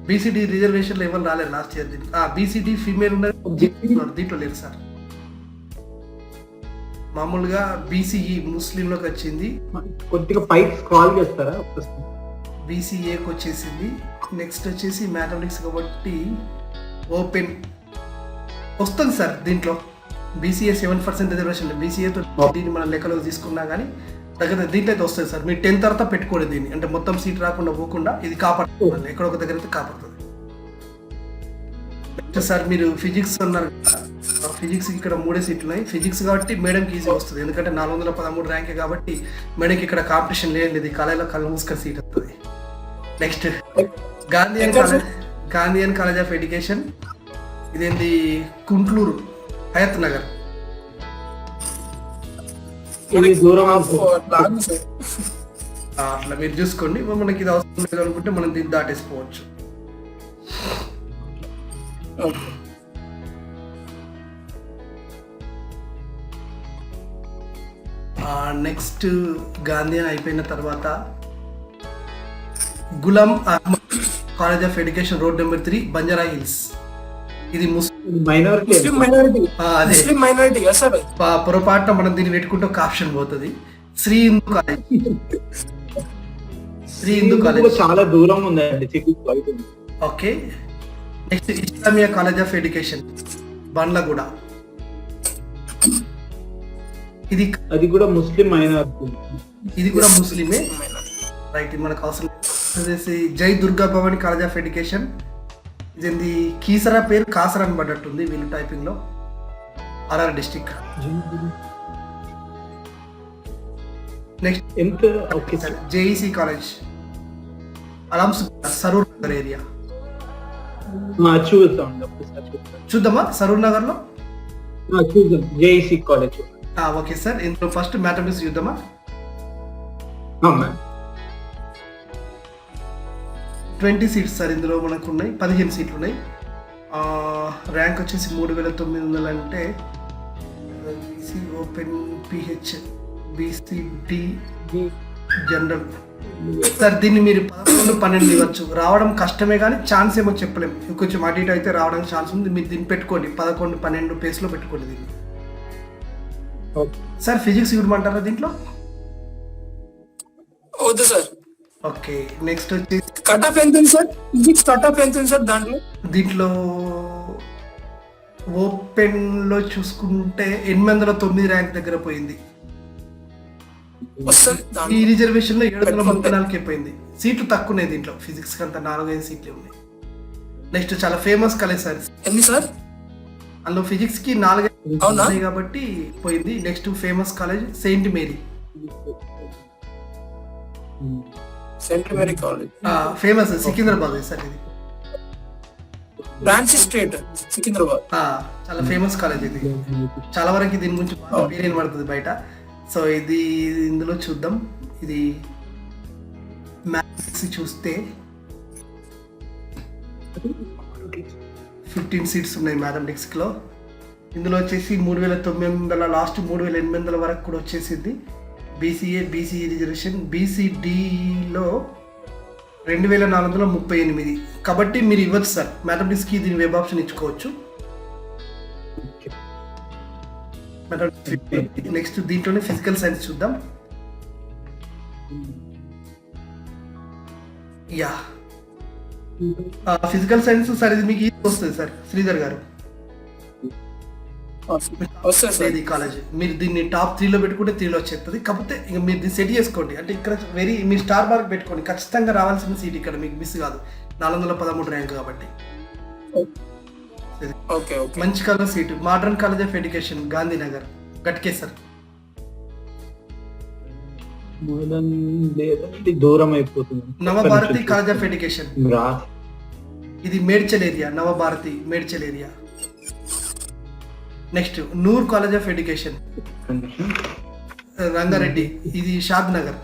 BCD రిజర్వేషన్ లో ఇవ్వని రాలేదు లాస్ట్ ఇయర్. దీనికి BCD ఫీమేల్ ఉన్నది దీంట్లో లేదు సార్. మామూలుగా BCE ముస్లింలోకి వచ్చింది. కొద్దిగా పైకి స్క్రాల్ చేస్తారా? BCAకి వచ్చేసింది. నెక్స్ట్ వచ్చేసి మ్యాథమెటిక్స్ కాబట్టి ఓపెన్ వస్తుంది సార్. దీంట్లో BCA 7% రిజర్వేషన్. BCAతో దీన్ని మనం లెక్కలోకి తీసుకున్నా కానీ దగ్గర దీంట్లో అయితే వస్తుంది సార్. మీరు 10 తర్వాత పెట్టుకోండి దీన్ని, అంటే మొత్తం సీట్ రాకుండా పోకుండా ఇది కాపాడుతుంది, ఎక్కడ ఒక దగ్గర అయితే కాపాడుతుంది. సార్ మీరు ఫిజిక్స్ అన్నారు, ఫిజిక్స్ ఇక్కడ 3 సీట్లు ఉన్నాయి. ఫిజిక్స్ కాబట్టి మేడంకి ఈజీ వస్తుంది, ఎందుకంటే 413 ర్యాంకే కాబట్టి మేడంకి ఇక్కడ కాంపిటీషన్ లేదు. కాలేజీలో కళ్ళు మూసుకొని సీట్ వస్తుంది. Next Gandhian college of education. ఇదేంటి కుంట్లూరు హయత్ నగర్. అట్లా మీరు చూసుకోండి. మనకి ఇది అవసరం లేదు అనుకుంటే మనం దీన్ని దాటేసుకోవచ్చు. నెక్స్ట్ గాంధీయన్ అయిపోయిన తర్వాత Ghulam Ahmed college of education road number 3 Banjara hills. ఇది పొరపాటున మనం దీన్ని పెట్టుకుంటే ఒక ఆప్షన్ పోతుంది. శ్రీ హిందూ కాలేజ్ చాలా దూరం ఉందండి. Okay, next Islamia college of education Bandlaguda. అది కూడా ముస్లిం మైనారిటీ. ఇది కూడా ముస్లిమే రైట్. ఇది మనకు అవసరం. అదేసి Jai Durga Bhavani college of education. ఇది కీసరా పేరు కాసరా అని పడ్డట్టుంది వీళ్ళు టైపింగ్ లో. RR district. నెక్స్ట్ ఎంత ఓకే సార్. జేఈసి కాలేజ్ అలామ్స్ సరూర్ నగర్ ఏరియా. చూద్దాం చూద్దామా సరూర్ నగర్ లో. చూద్దాం జేఈసి కాలేజ్. ఓకే సార్, ఇందులో ఫస్ట్ మ్యాథమెటిక్స్ చూద్దామా. 20 సీట్స్ సార్ ఇందులో మనకు ఉన్నాయి, 15 సీట్లు ఉన్నాయి. ర్యాంక్ వచ్చేసి 3900 అంటే BC open pH BCD general. Sir దీన్ని మీరు 11, 12 ఇవ్వచ్చు. రావడం కష్టమే కానీ ఛాన్స్ ఏమో చెప్పలేము. కొంచెం అటు ఇటు అయితే రావడానికి ఛాన్స్ ఉంది. మీరు దీన్ని పెట్టుకోండి 11, 12 పేస్లో పెట్టుకోండి దీన్ని. సార్ ఫిజిక్స్ ఇవ్వమంటారా దీంట్లో? వద్దు సార్. ఓకే, నెక్స్ట్ వచ్చి కట్ ఆఫ్ ఎంత ఉంది సార్? ఫిజిక్స్ కట్ ఆఫ్ ఎంత ఉంది సార్ దీంట్లో ఓపెన్ లో చూసుకుంటే 809 ర్యాంక్ దగ్గర పోయింది. ఈ రిజర్వేషన్ లో 734 పోయింది. సీట్లు తక్కువనే దీంట్లో. ఫిజిక్స్ కంతా 4-5 సీట్లే ఉన్నాయి. నెక్స్ట్ చాలా ఫేమస్ కాలేజ్ సార్. ఎన్ని సార్? అందులో ఫిజిక్స్ కి 4 ఉన్నాయి కాబట్టి పోయింది. Next famous college Saint Mary. Saint Mary college famous Secunderabad sir. ఇది ఫ్రాన్సిస్ స్ట్రీట్ సికింద్రాబాద్. చాలా ఫేమస్ కాలేజ్ ఇది. చాలా వరకు దీని గురించి పేరు పడుతుంది బయట. సో ఇది ఇందులో చూద్దాం. ఇది మ్యాథ్స్ చూస్తే 15 సీట్స్ ఉన్నాయి మ్యాథమెటిక్స్ లో. ఇందులో వచ్చేసి 3900 లాస్ట్ 3800 వరకు కూడా వచ్చేసింది. BCA BCE reservation. బీసీడీలో 2438. కాబట్టి మీరు ఇవ్వచ్చు సార్ మ్యాథమెటిక్స్కి. దీని వెబ్ ఆప్షన్ ఇచ్చుకోవచ్చు. నెక్స్ట్ దీంట్లోనే ఫిజికల్ సైన్స్ చూద్దాం. యా ఫిజికల్ సైన్స్ సార్ ఇది మీకు ఈజీ వస్తుంది సార్ శ్రీధర్ గారు. ఇది కాలేజ్ మీరు దీన్ని టాప్ 3లో పెట్టుకుంటే 3లో వచ్చేస్తుంది. కాకపోతే ఇక మీరు దీన్ని సెట్ చేసుకోండి. అంటే ఇక్కడ మీరు స్టార్ మార్క్ పెట్టుకోండి. ఖచ్చితంగా రావాల్సిన సీట్ ఇక్కడ మీకు మిస్ కాదు. 413 ర్యాంక్ కాబట్టి మంచి college seat. Modern college of education Gandhinagar Ghatkesar. దూరం అయిపోతుంది. నవభారతి కాలేజ్ ఆఫ్ ఎడ్యుకేషన్ ఇది Medchal area. Navabharathi Medchal area. Next Noor college of education Rangareddy. ఇది షాద్ నగర్.